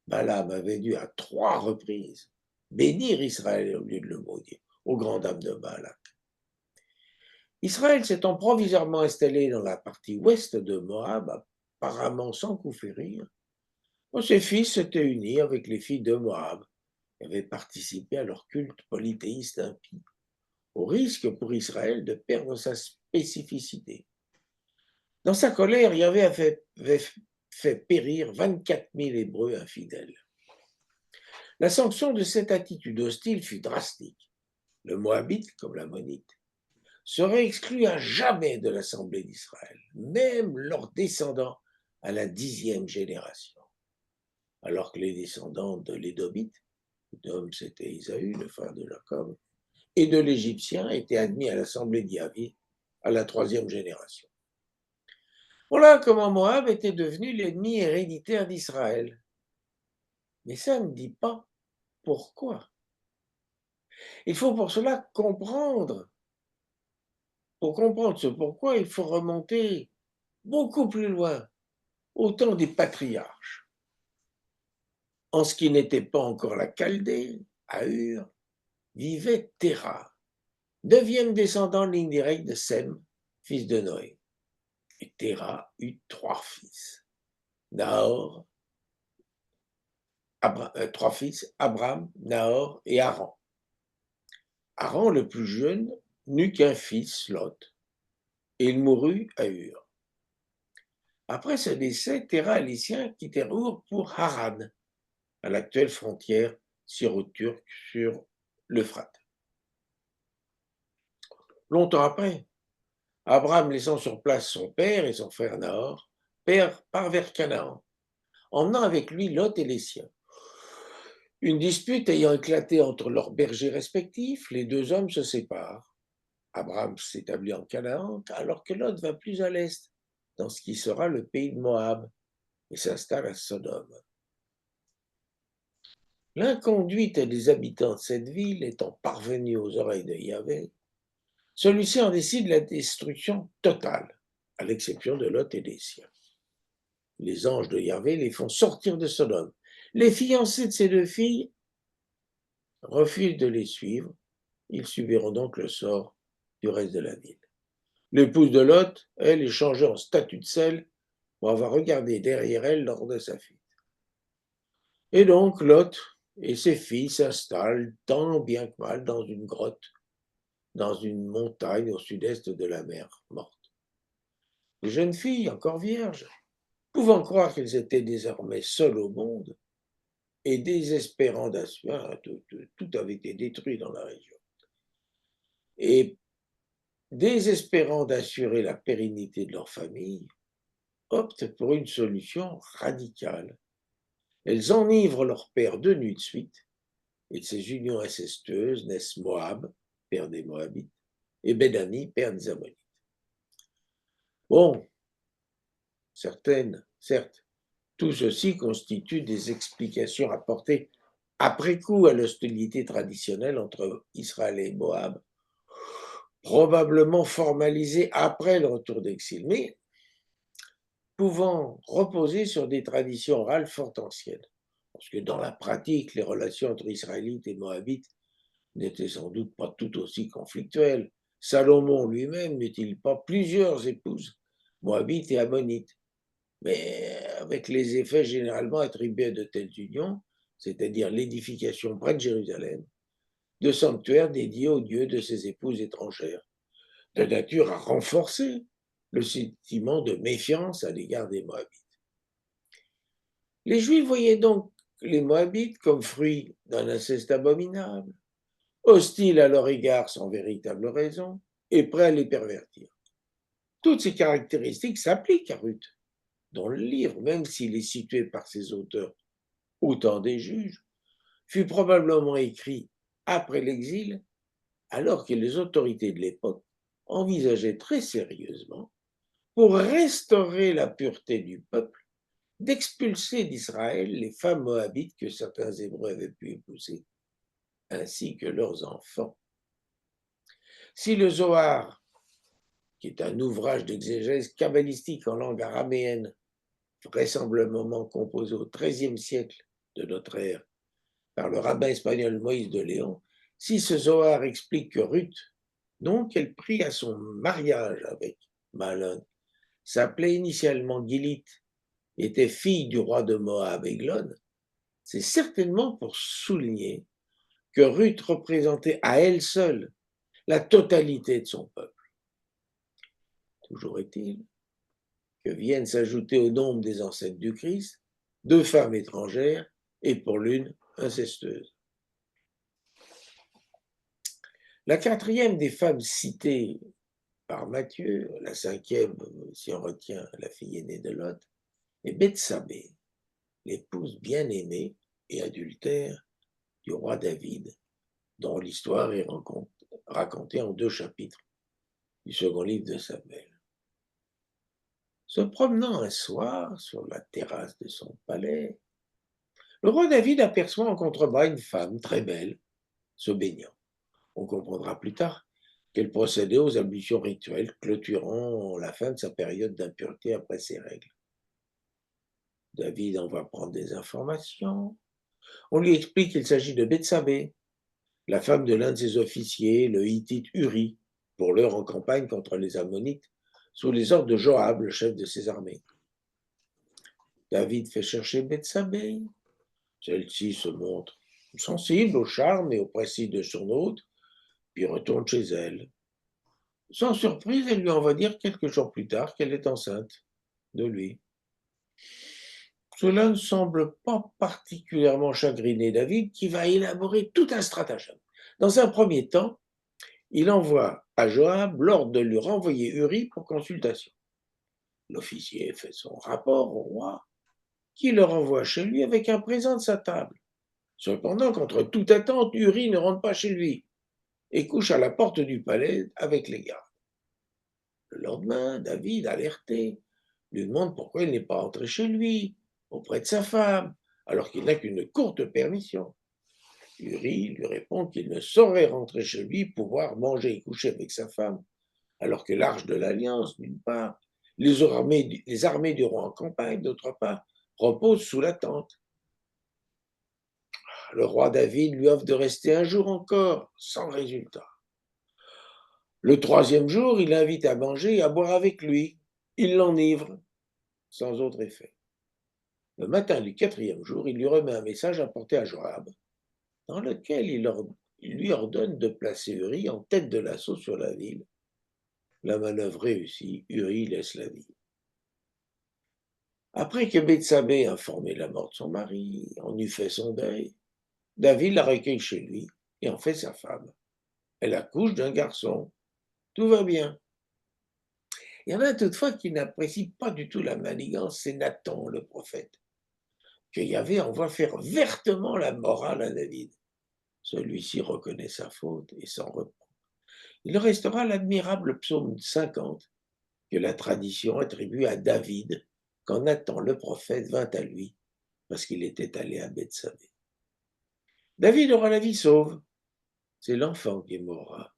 Balaam avait dû à 3 reprises bénir Israël au lieu de le maudire, aux grandes dames de Balak. Israël s'étant provisoirement installé dans la partie ouest de Moab, apparemment sans coup férir, ses fils s'étaient unis avec les filles de Moab et avaient participé à leur culte polythéiste impie, au risque pour Israël de perdre sa spécificité. Dans sa colère, Yahvé avait fait périr 24 000 Hébreux infidèles. La sanction de cette attitude hostile fut drastique. Le Moabite, comme l'Ammonite, serait exclu à jamais de l'Assemblée d'Israël, même leurs descendants à la 10e génération. Alors que les descendants de l'Édomite, Édom c'était Ésaü, le frère de Jacob, et de l'Égyptien étaient admis à l'Assemblée d'Yahvé à la 3e génération. Voilà comment Moab était devenu l'ennemi héréditaire d'Israël. Mais ça ne dit pas pourquoi. Il faut pour cela comprendre. Pour comprendre ce pourquoi, il faut remonter beaucoup plus loin, au temps des patriarches. En ce qui n'était pas encore la Chaldée, à Ur, vivait Téra, 9e descendant de ligne directe de Sem, fils de Noé. Et Téra eut 3 fils. Nahor, 3 fils, Abram, Nahor et Haran. Haran, le plus jeune, n'eut qu'un fils, Lot, et il mourut à Ur. Après ce décès, Téra et les siens quittèrent Our pour Haran, à l'actuelle frontière syro-turque sur l'Euphrate. Longtemps après, Abraham, laissant sur place son père et son frère Nahor, part vers Canaan, emmenant avec lui Lot et les siens. Une dispute ayant éclaté entre leurs bergers respectifs, les deux hommes se séparent. Abraham s'établit en Canaan, alors que Lot va plus à l'est, dans ce qui sera le pays de Moab, et s'installe à Sodome. L'inconduite des habitants de cette ville étant parvenue aux oreilles de Yahvé, celui-ci en décide la destruction totale, à l'exception de Lot et des siens. Les anges de Yahvé les font sortir de Sodome. Les fiancés de ces deux filles refusent de les suivre. Ils subiront donc le sort du reste de la ville. L'épouse de Lot, elle, est changée en statue de sel pour avoir regardé derrière elle lors de sa fuite. Et donc Lot et ses filles s'installent tant bien que mal dans une grotte, dans une montagne au sud-est de la mer Morte. Les jeunes filles, encore vierges, pouvant croire qu'elles étaient désormais seules au monde et désespérant d'assurer, tout avait été détruit dans la région. Et désespérant d'assurer la pérennité de leur famille, optent pour une solution radicale. Elles enivrent leur père 2 nuits de suite, et de ces unions incestueuses naissent Moab, père des Moabites, et Bédani, père des Ammonites. Bon, certes, tout ceci constitue des explications apportées après coup à l'hostilité traditionnelle entre Israël et Moab, probablement formalisée après le retour d'exil, mais pouvant reposer sur des traditions orales fort anciennes. Parce que dans la pratique, les relations entre Israélites et Moabites n'étaient sans doute pas tout aussi conflictuelles. Salomon lui-même n'eut-il pas plusieurs épouses, Moabites et Ammonites, mais avec les effets généralement attribués à de telles unions, c'est-à-dire l'édification près de Jérusalem, de sanctuaires dédiés aux dieux de ses épouses étrangères, de nature à renforcer le sentiment de méfiance à l'égard des Moabites. Les Juifs voyaient donc les Moabites comme fruit d'un inceste abominable, hostiles à leur égard sans véritable raison et prêts à les pervertir. Toutes ces caractéristiques s'appliquent à Ruth, dont le livre, même s'il est situé par ses auteurs au temps des juges, fut probablement écrit après l'exil, alors que les autorités de l'époque envisageaient très sérieusement, pour restaurer la pureté du peuple, d'expulser d'Israël les femmes moabites que certains Hébreux avaient pu épouser, ainsi que leurs enfants. Si le Zohar, qui est un ouvrage d'exégèse kabbalistique en langue araméenne, vraisemblablement composé au XIIIe siècle de notre ère par le rabbin espagnol Moïse de Léon, si ce Zohar explique que Ruth, donc qu'elle prit à son mariage avec Mahlon, s'appelait initialement Gilite, était fille du roi de Moab Églon, c'est certainement pour souligner que Ruth représentait à elle seule la totalité de son peuple. Toujours est-il que viennent s'ajouter au nombre des ancêtres du Christ 2 femmes étrangères et pour l'une incestueuse. La 4e des femmes citées par Matthieu, la 5e si on retient la fille aînée de Lot, est Bethsabée, l'épouse bien-aimée et adultère du roi David, dont l'histoire est racontée en 2 chapitres du second livre de Samuel. Se promenant un soir sur la terrasse de son palais, le roi David aperçoit en contrebas une femme très belle, se baignant. On comprendra plus tard qu'elle procédait aux ablutions rituelles clôturant la fin de sa période d'impureté après ses règles. David en va prendre des informations. On lui explique qu'il s'agit de Bethsabée, la femme de l'un de ses officiers, le Hittite Uri, pour l'heure en campagne contre les Ammonites, sous les ordres de Joab, le chef de ses armées. David fait chercher Bethsabée. Celle-ci se montre sensible au charme et au précis de son hôte, puis retourne chez elle. Sans surprise, elle lui envoie dire quelques jours plus tard qu'elle est enceinte de lui. Cela ne semble pas particulièrement chagriner David, qui va élaborer tout un stratagème. Dans un premier temps, il envoie à Joab l'ordre de lui renvoyer Uri pour consultation. L'officier fait son rapport au roi, qui le renvoie chez lui avec un présent de sa table. Cependant, contre toute attente, Uri ne rentre pas chez lui et couche à la porte du palais avec les gardes. Le lendemain, David, alerté, lui demande pourquoi il n'est pas entré chez lui, auprès de sa femme, alors qu'il n'a qu'une courte permission. Uri lui répond qu'il ne saurait rentrer chez lui, pouvoir manger et coucher avec sa femme, alors que l'arche de l'Alliance, d'une part, les armées du roi en campagne, d'autre part, reposent sous la tente. Le roi David lui offre de rester un jour encore, sans résultat. Le troisième jour, il l'invite à manger et à boire avec lui. Il l'enivre, sans autre effet. Le matin du quatrième jour, il lui remet un message apporté à Joab, dans lequel il lui ordonne de placer Uri en tête de l'assaut sur la ville. La manœuvre réussie, Uri laisse la ville. Après que Bethsabée a informé la mort de son mari, en eut fait son deuil, David la recueille chez lui et en fait sa femme. Elle accouche d'un garçon. Tout va bien. Il y en a toutefois qui n'apprécient pas du tout la manigance, c'est Nathan, le prophète, que Yahvé envoie faire vertement la morale à David. Celui-ci reconnaît sa faute et s'en reprend. Il restera l'admirable psaume 50 que la tradition attribue à David quand Nathan, le prophète, vint à lui parce qu'il était allé à Bethsabée. David aura la vie sauve, c'est l'enfant qui mourra.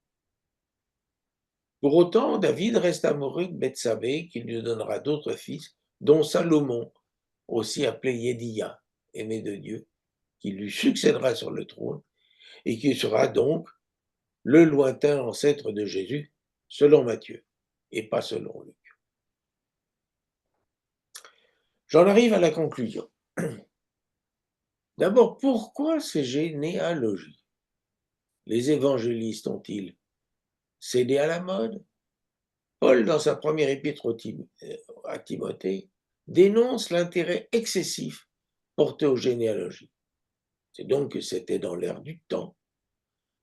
Pour autant, David reste amoureux de Bethsabée, qui lui donnera d'autres fils, dont Salomon, aussi appelé Yédia, aimé de Dieu, qui lui succédera sur le trône et qui sera donc le lointain ancêtre de Jésus, selon Matthieu, et pas selon Luc. J'en arrive à la conclusion. D'abord, pourquoi ces généalogies? Les évangélistes ont-ils cédé à la mode? Paul, dans sa première épître à Timothée, dénonce l'intérêt excessif porté aux généalogies. C'est donc que c'était dans l'air du temps.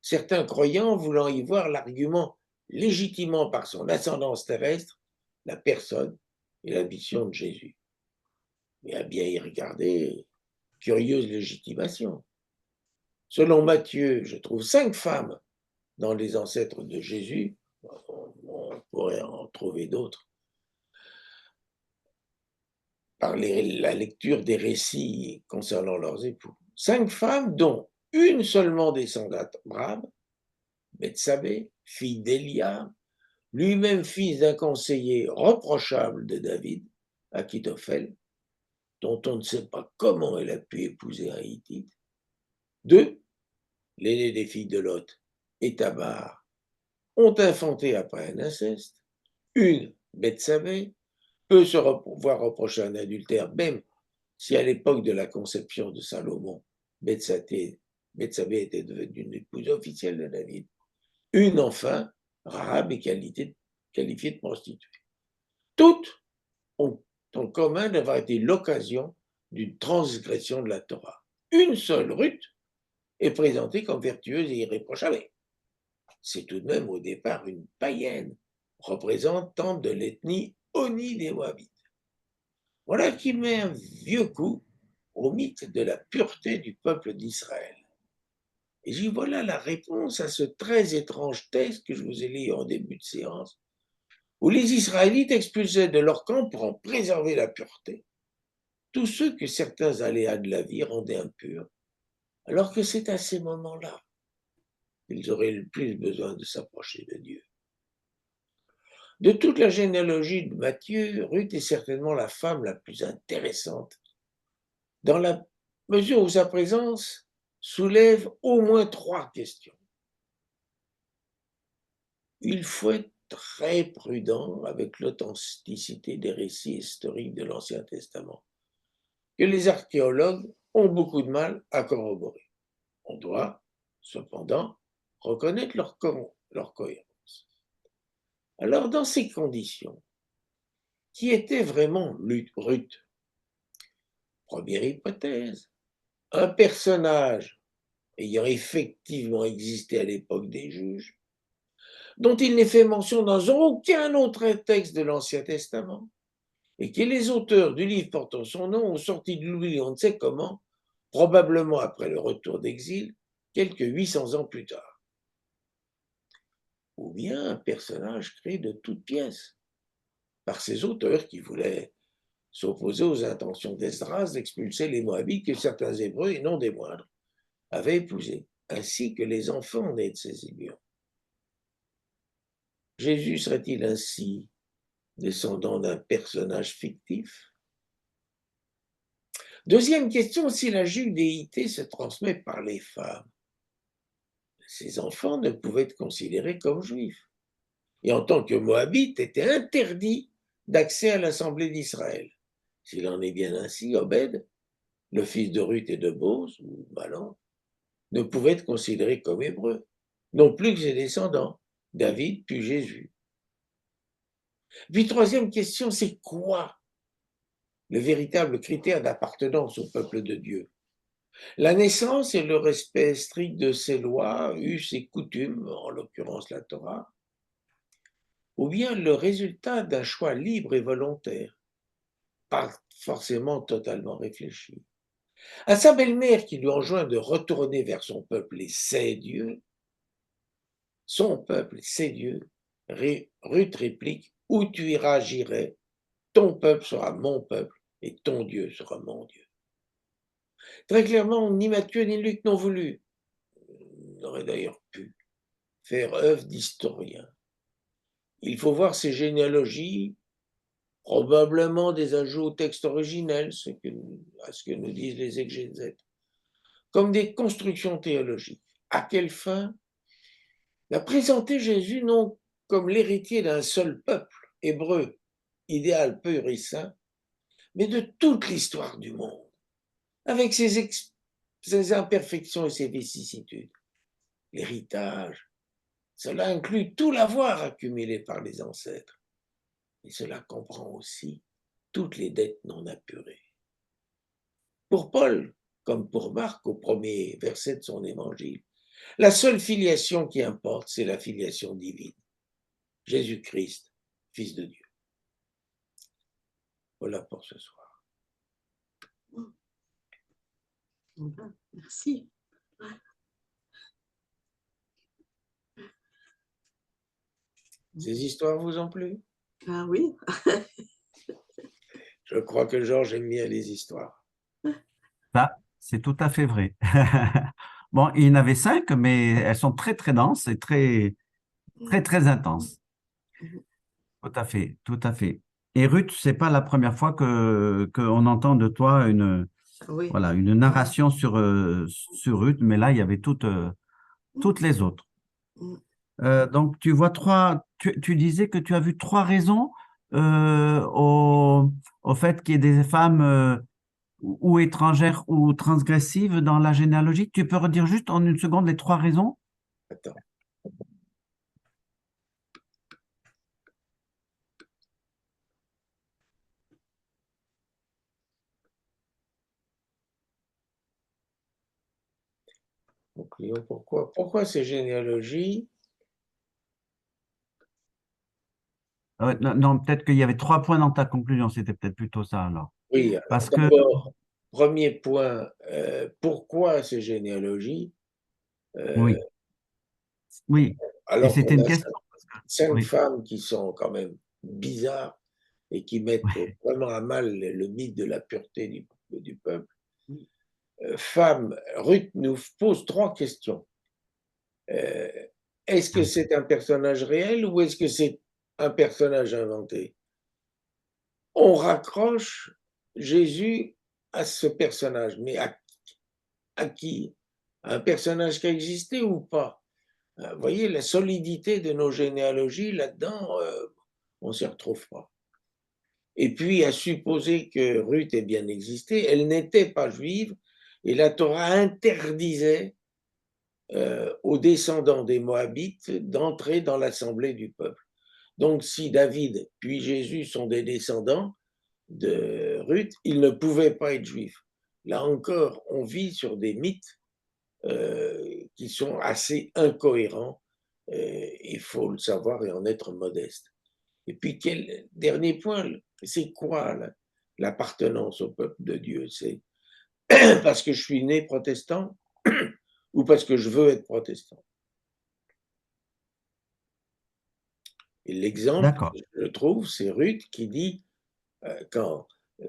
Certains croyants voulant y voir l'argument légitimant par son ascendance terrestre, la personne et la mission de Jésus. Mais à bien y regarder, curieuse légitimation. Selon Matthieu, je trouve 5 femmes dans les ancêtres de Jésus. On pourrait en trouver d'autres par la lecture des récits concernant leurs époux. 5 femmes, dont une seulement descendante brave, Bethsabée, fille d'Éliab, lui-même fils d'un conseiller reprochable de David, Achitophel, dont on ne sait pas comment elle a pu épouser un Hittite. 2, l'aînée des filles de Lot, et Tamar, ont infanté après un inceste. Une, Bethsabée, peut se voir reprocher un adultère, même si à l'époque de la conception de Salomon, Bethsabée était devenue une épouse officielle de David. Une, enfin, Rahab est qualifiée de prostituée. Toutes ont en commun d'avoir été l'occasion d'une transgression de la Torah. Une seule, Ruth, est présentée comme vertueuse et irréprochable. C'est tout de même au départ une païenne, représentante de l'ethnie Oni des Moabites. Voilà qui met un vieux coup au mythe de la pureté du peuple d'Israël. Et j'y voilà la réponse à ce très étrange texte que je vous ai lu en début de séance, où les Israélites expulsaient de leur camp pour en préserver la pureté tous ceux que certains aléas de la vie rendaient impurs, alors que c'est à ces moments-là qu'ils auraient le plus besoin de s'approcher de Dieu. De toute la généalogie de Matthieu, Ruth est certainement la femme la plus intéressante, dans la mesure où sa présence soulève au moins 3 questions. Il faut être très prudent avec l'authenticité des récits historiques de l'Ancien Testament, que les archéologues ont beaucoup de mal à corroborer. On doit, cependant, reconnaître leur cohérence. Alors, dans ces conditions, Qui était vraiment Ruth? Première hypothèse, un personnage ayant effectivement existé à l'époque des juges, dont il n'est fait mention dans aucun autre texte de l'Ancien Testament, et que les auteurs du livre portant son nom ont sorti de l'oubli on ne sait comment, probablement après le retour d'exil, quelques 800 ans plus tard. Ou bien un personnage créé de toutes pièces par ces auteurs qui voulaient s'opposer aux intentions d'Esdras d'expulser les Moabites que certains Hébreux, et non des moindres, avaient épousés, ainsi que les enfants nés de ces unions. Jésus serait-il ainsi descendant d'un personnage fictif? Deuxième question, si la judéité se transmet par les femmes, ces enfants ne pouvaient être considérés comme juifs, et en tant que Moabites étaient interdits d'accès à l'Assemblée d'Israël. S'il en est bien ainsi, Obed, le fils de Ruth et de Boz, ou Malan, ne pouvait être considéré comme hébreu, non plus que ses descendants, David puis Jésus. Puis troisième question, c'est quoi le véritable critère d'appartenance au peuple de Dieu? La naissance et le respect strict de ses lois, us et coutumes, en l'occurrence la Torah, ou bien le résultat d'un choix libre et volontaire, pas forcément totalement réfléchi. À sa belle-mère qui lui enjoint de retourner vers son peuple et c'est Dieu, son peuple, c'est Dieu, Ruth réplique, où tu iras, j'irai, ton peuple sera mon peuple et ton Dieu sera mon Dieu. Très clairement, ni Matthieu ni Luc n'ont voulu, n'auraient d'ailleurs pu, faire œuvre d'historien. Il faut voir ces généalogies, probablement des ajouts au texte originel, à ce que nous disent les exégètes, comme des constructions théologiques. À quelle fin? La présenter Jésus non comme l'héritier d'un seul peuple, hébreu, idéal pur et saint, mais de toute l'histoire du monde, avec ses imperfections et ses vicissitudes. L'héritage, cela inclut tout l'avoir accumulé par les ancêtres, mais cela comprend aussi toutes les dettes non apurées. Pour Paul, comme pour Marc au premier verset de son évangile, la seule filiation qui importe, c'est la filiation divine. Jésus-Christ, Fils de Dieu. Voilà pour ce soir. Merci. Ces histoires vous ont plu? Ah oui, Je crois que Georges aime bien les histoires. Ça, c'est tout à fait vrai. Bon, il y en avait 5, mais elles sont très, très denses et très, très, très intenses. Tout à fait, tout à fait. Et Ruth, c'est pas la première fois qu'on entend de toi oui. voilà, une narration sur Ruth, mais là, il y avait toutes les autres. Donc, tu vois tu disais que tu as vu 3 raisons au fait qu'il y ait des femmes ou étrangères ou transgressives dans la généalogie. Tu peux redire juste en une seconde les 3 raisons? Attends. Concluons. Pourquoi ces généalogies? Non, non, peut-être qu'il y avait 3 points dans ta conclusion, c'était peut-être plutôt ça alors. Oui, Parce que, d'abord, premier point, pourquoi ces généalogies? oui, oui, et Alors c'était qu'on une a question. 5 Oui, femmes qui sont quand même bizarres et qui mettent oui, vraiment à mal le mythe de la pureté du peuple. Femme, Ruth nous pose 3 questions. Est-ce que c'est un personnage réel ou est-ce que c'est un personnage inventé? On raccroche Jésus à ce personnage, mais à qui? À un personnage qui a existé ou pas? Vous voyez, la solidité de nos généalogies, là-dedans, on ne s'y retrouve pas. Et puis, à supposer que Ruth ait bien existé, elle n'était pas juive et la Torah interdisait aux descendants des Moabites d'entrer dans l'assemblée du peuple. Donc, si David puis Jésus sont des descendants de Ruth, ils ne pouvaient pas être juifs. Là encore, on vit sur des mythes qui sont assez incohérents. Il faut le savoir et en être modeste. Et puis, quel dernier point, c'est quoi l'appartenance au peuple de Dieu? C'est parce que je suis né protestant ou parce que je veux être protestant? Et l'exemple, D'accord. je trouve, c'est Ruth qui dit, quand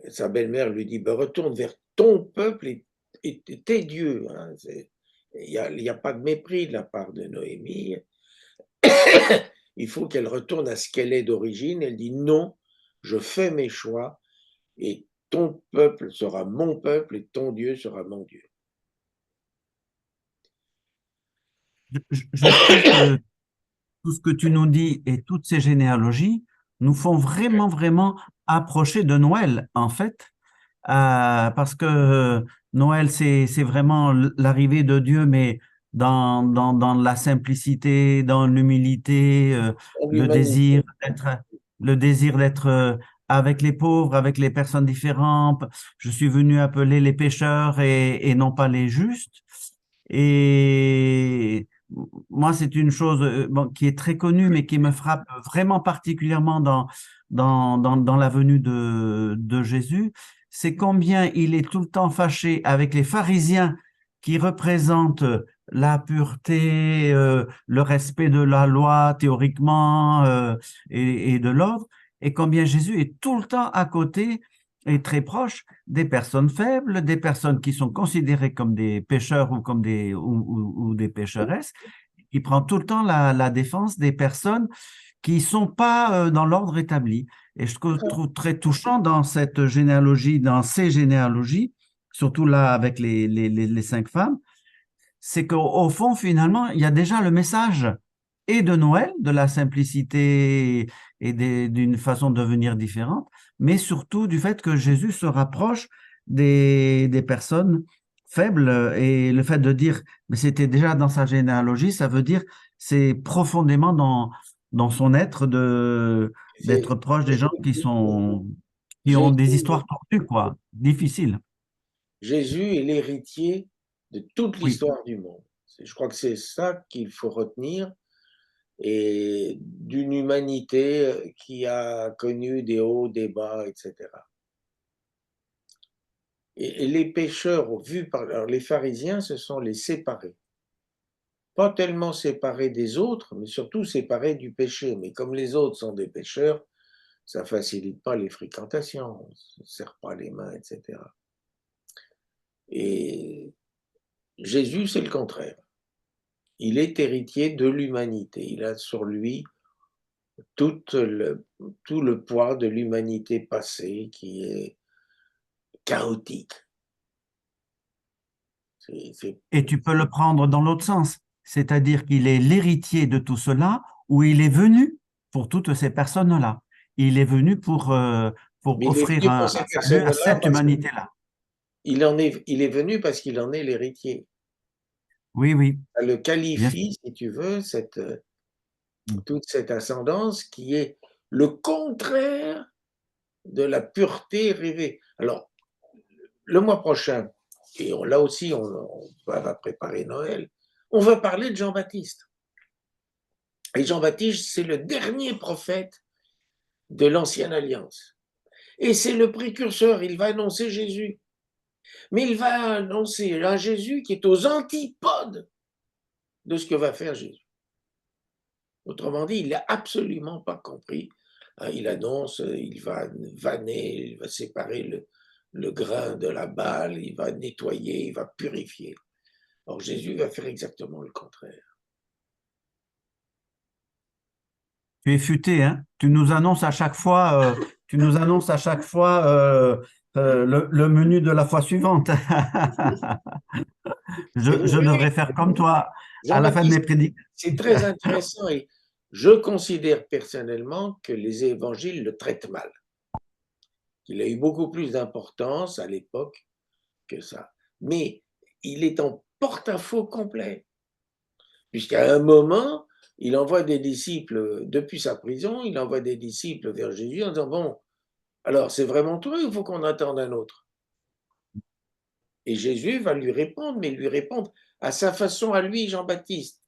sa belle-mère lui dit, ben, retourne vers ton peuple et tes dieux. Hein. Il n'y a pas de mépris de la part de Noémie. Il faut qu'elle retourne à ce qu'elle est d'origine. Elle dit non, je fais mes choix et ton peuple sera mon peuple et ton Dieu sera mon Dieu. Je trouve que tout ce que tu nous dis et toutes ces généalogies nous font vraiment, vraiment approcher de Noël, en fait, parce que Noël, c'est vraiment l'arrivée de Dieu, mais dans la simplicité, dans l'humilité, En le humanité. désir d'être, le désir d'être avec les pauvres, avec les personnes différentes. Je suis venu appeler les pécheurs et non pas les justes. Et moi, c'est une chose bon, qui est très connue, mais qui me frappe vraiment particulièrement dans la venue de Jésus, c'est combien il est tout le temps fâché avec les pharisiens qui représentent la pureté, le respect de la loi théoriquement et de l'ordre, et combien Jésus est tout le temps à côté et très proche des personnes faibles, des personnes qui sont considérées comme des pécheurs ou comme ou des pécheresses. Il prend tout le temps la défense des personnes qui sont pas dans l'ordre établi. Et je trouve très touchant dans cette généalogie, dans ces généalogies, surtout là avec les 5 femmes, c'est qu'au fond, finalement, il y a déjà le message et de Noël, de la simplicité et d'une façon de devenir différente, mais surtout du fait que Jésus se rapproche des personnes faibles. Et le fait de dire, mais c'était déjà dans sa généalogie, ça veut dire c'est profondément dans son être d'être proche des gens qui ont des Jésus, histoires tortues, quoi, difficiles. Jésus est l'héritier de toute Oui. l'histoire du monde. Je crois que c'est ça qu'il faut retenir et d'une humanité qui a connu des hauts, des bas, etc. Et les pécheurs, vus par alors les pharisiens, ce sont les séparés. Pas tellement séparés des autres, mais surtout séparés du péché. Mais comme les autres sont des pécheurs, ça ne facilite pas les fréquentations, on ne se serre pas les mains, etc. Et Jésus, c'est le contraire. Il est héritier de l'humanité. Il a sur lui tout le poids de l'humanité passée qui est chaotique. Et tu peux le prendre dans l'autre sens, c'est-à-dire qu'il est l'héritier de tout cela, ou il est venu pour toutes ces personnes-là. Il est venu pour Mais il est offrir venu pour un ces salut à personnes-là cette parce humanité-là. il est venu parce qu'il en est l'héritier. Oui, oui, Ça le bien sûr. qualifie, si tu veux, toute cette ascendance qui est le contraire de la pureté rêvée. Alors, le mois prochain, et là aussi, on va préparer Noël, on va parler de Jean-Baptiste. Et Jean-Baptiste, c'est le dernier prophète de l'Ancienne Alliance. Et c'est le précurseur, il va annoncer Jésus. Mais il va annoncer un Jésus qui est aux antipodes de ce que va faire Jésus. Autrement dit, il n'a absolument pas compris. Il annonce, il va vanner, il va séparer le grain de la balle, il va nettoyer, il va purifier. Or, Jésus va faire exactement le contraire. Tu es futé, hein? Tu nous annonces à chaque fois, le menu de la fois suivante. Et vous Je verrez, devrais faire comme toi à la fin de mes Jean-Baptiste, prédictions. c'est très intéressant et je considère personnellement que les évangiles le traitent mal. Il a eu beaucoup plus d'importance à l'époque que ça. Mais il est en porte-à-faux complet. Puisqu'à un moment, il envoie des disciples, depuis sa prison, il envoie des disciples vers Jésus en disant, bon, alors c'est vraiment toi, il faut qu'on attende un autre. Et Jésus va lui répondre, mais lui répondre à sa façon, à lui, Jean-Baptiste,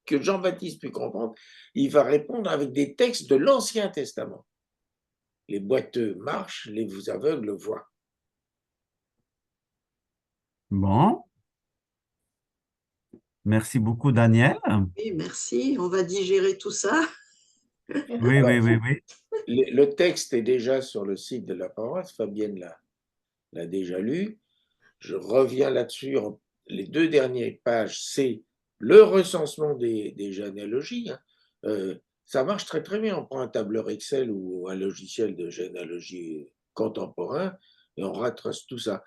que Jean-Baptiste puisse comprendre. Il va répondre avec des textes de l'Ancien Testament. Les boiteux marchent, les aveugles voient. Bon, merci beaucoup, Daniel. Oui, merci. On va digérer tout ça. Oui, Alors, oui, oui, oui. le texte est déjà sur le site de la paroisse, Fabienne l'a déjà lu. Je reviens là-dessus. Les 2 dernières pages, c'est le recensement des généalogies. Ça marche très très bien. On prend un tableur Excel ou un logiciel de généalogie contemporain et on retrace tout ça.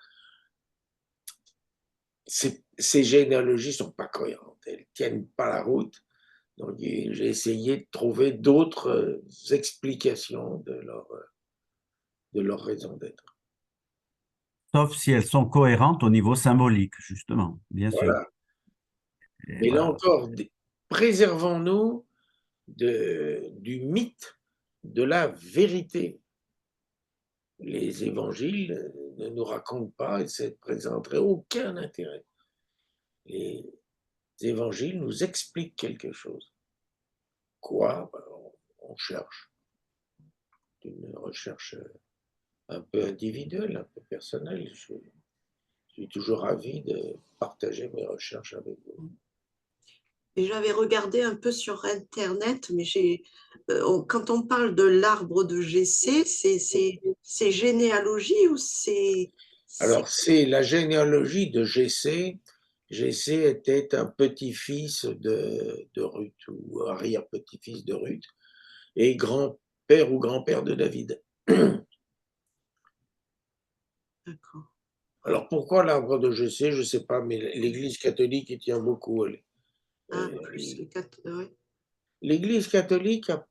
Ces généalogies ne sont pas cohérentes, elles ne tiennent pas la route. Donc j'ai essayé de trouver d'autres explications de leur raison d'être. Sauf si elles sont cohérentes au niveau symbolique, justement, bien sûr. Voilà. Et Mais là voilà. encore, préservons-nous du mythe de la vérité. Les évangiles ne nous racontent pas et ça ne présenterait aucun intérêt. Les évangiles nous expliquent quelque chose. Quoi? On cherche. C'est une recherche un peu individuelle, un peu personnelle. Je suis toujours ravi de partager mes recherches avec vous. Et j'avais regardé un peu sur Internet, mais quand on parle de l'arbre de Jessé, c'est généalogie ou Alors, c'est la généalogie de Jessé. Jessé était un petit-fils de Ruth ou arrière-petit-fils de Ruth et grand-père ou grand-père de David. D'accord. Alors, pourquoi l'arbre de Jessé? Je ne sais pas, mais l'Église catholique y tient beaucoup. Ah, plus les quatre, ouais. L'Église catholique a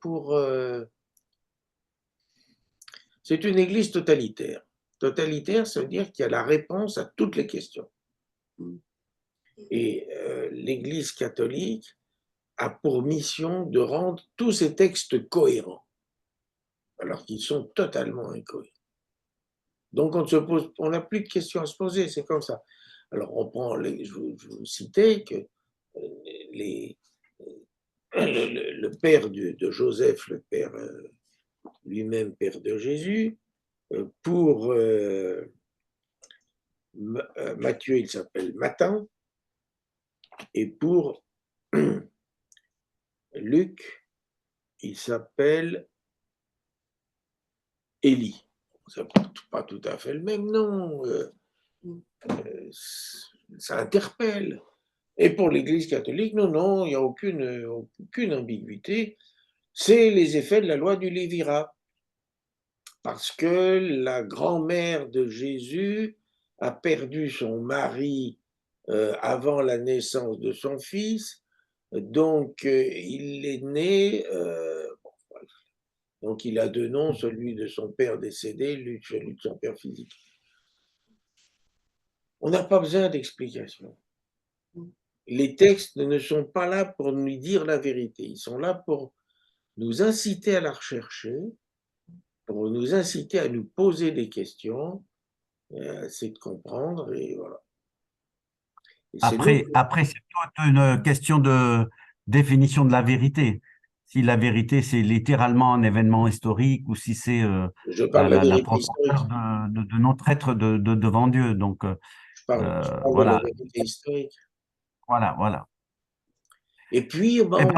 c'est une Église totalitaire. Totalitaire, ça veut dire qu'il y a la réponse à toutes les questions. Mm. Et l'Église catholique a pour mission de rendre tous ces textes cohérents, alors qu'ils sont totalement incohérents. Donc on n'a plus de questions à se poser, c'est comme ça. Alors on prend, je vous citais que le père de Joseph, le père lui-même père de Jésus, pour Matthieu, il s'appelle Matin, et pour Luc, il s'appelle Élie. C'est pas tout à fait le même nom. Ça interpelle. Et pour l'Église catholique, non, il n'y a aucune ambiguïté. C'est les effets de la loi du Lévirat. Parce que la grand-mère de Jésus a perdu son mari avant la naissance de son fils. Donc, il est né. Donc, il a 2 noms, celui de son père décédé, celui de son père physique. On n'a pas besoin d'explication. Les textes ne sont pas là pour nous dire la vérité. Ils sont là pour nous inciter à la rechercher, pour nous inciter à nous poser des questions, à essayer de comprendre, et voilà. Et Après, c'est toute une question de définition de la vérité. Si la vérité, c'est littéralement un événement historique ou si c'est je parle de la la vérité profondeur historique. de notre être devant Dieu. Donc, Je parle de la voilà, vérité historique. voilà. Et puis, Eh ben,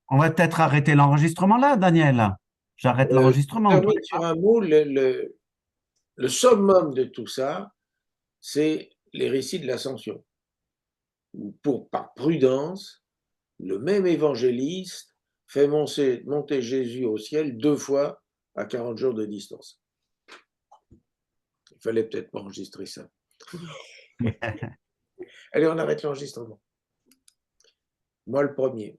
on va peut-être arrêter l'enregistrement là, Daniel. J'arrête je l'enregistrement. termine sur un mot. Le summum de tout ça, c'est les récits de l'Ascension. Par prudence, le même évangéliste fait monter Jésus au ciel 2 fois à 40 jours de distance. Il fallait peut-être pas enregistrer ça. Allez, on arrête l'enregistrement. Moi, le premier.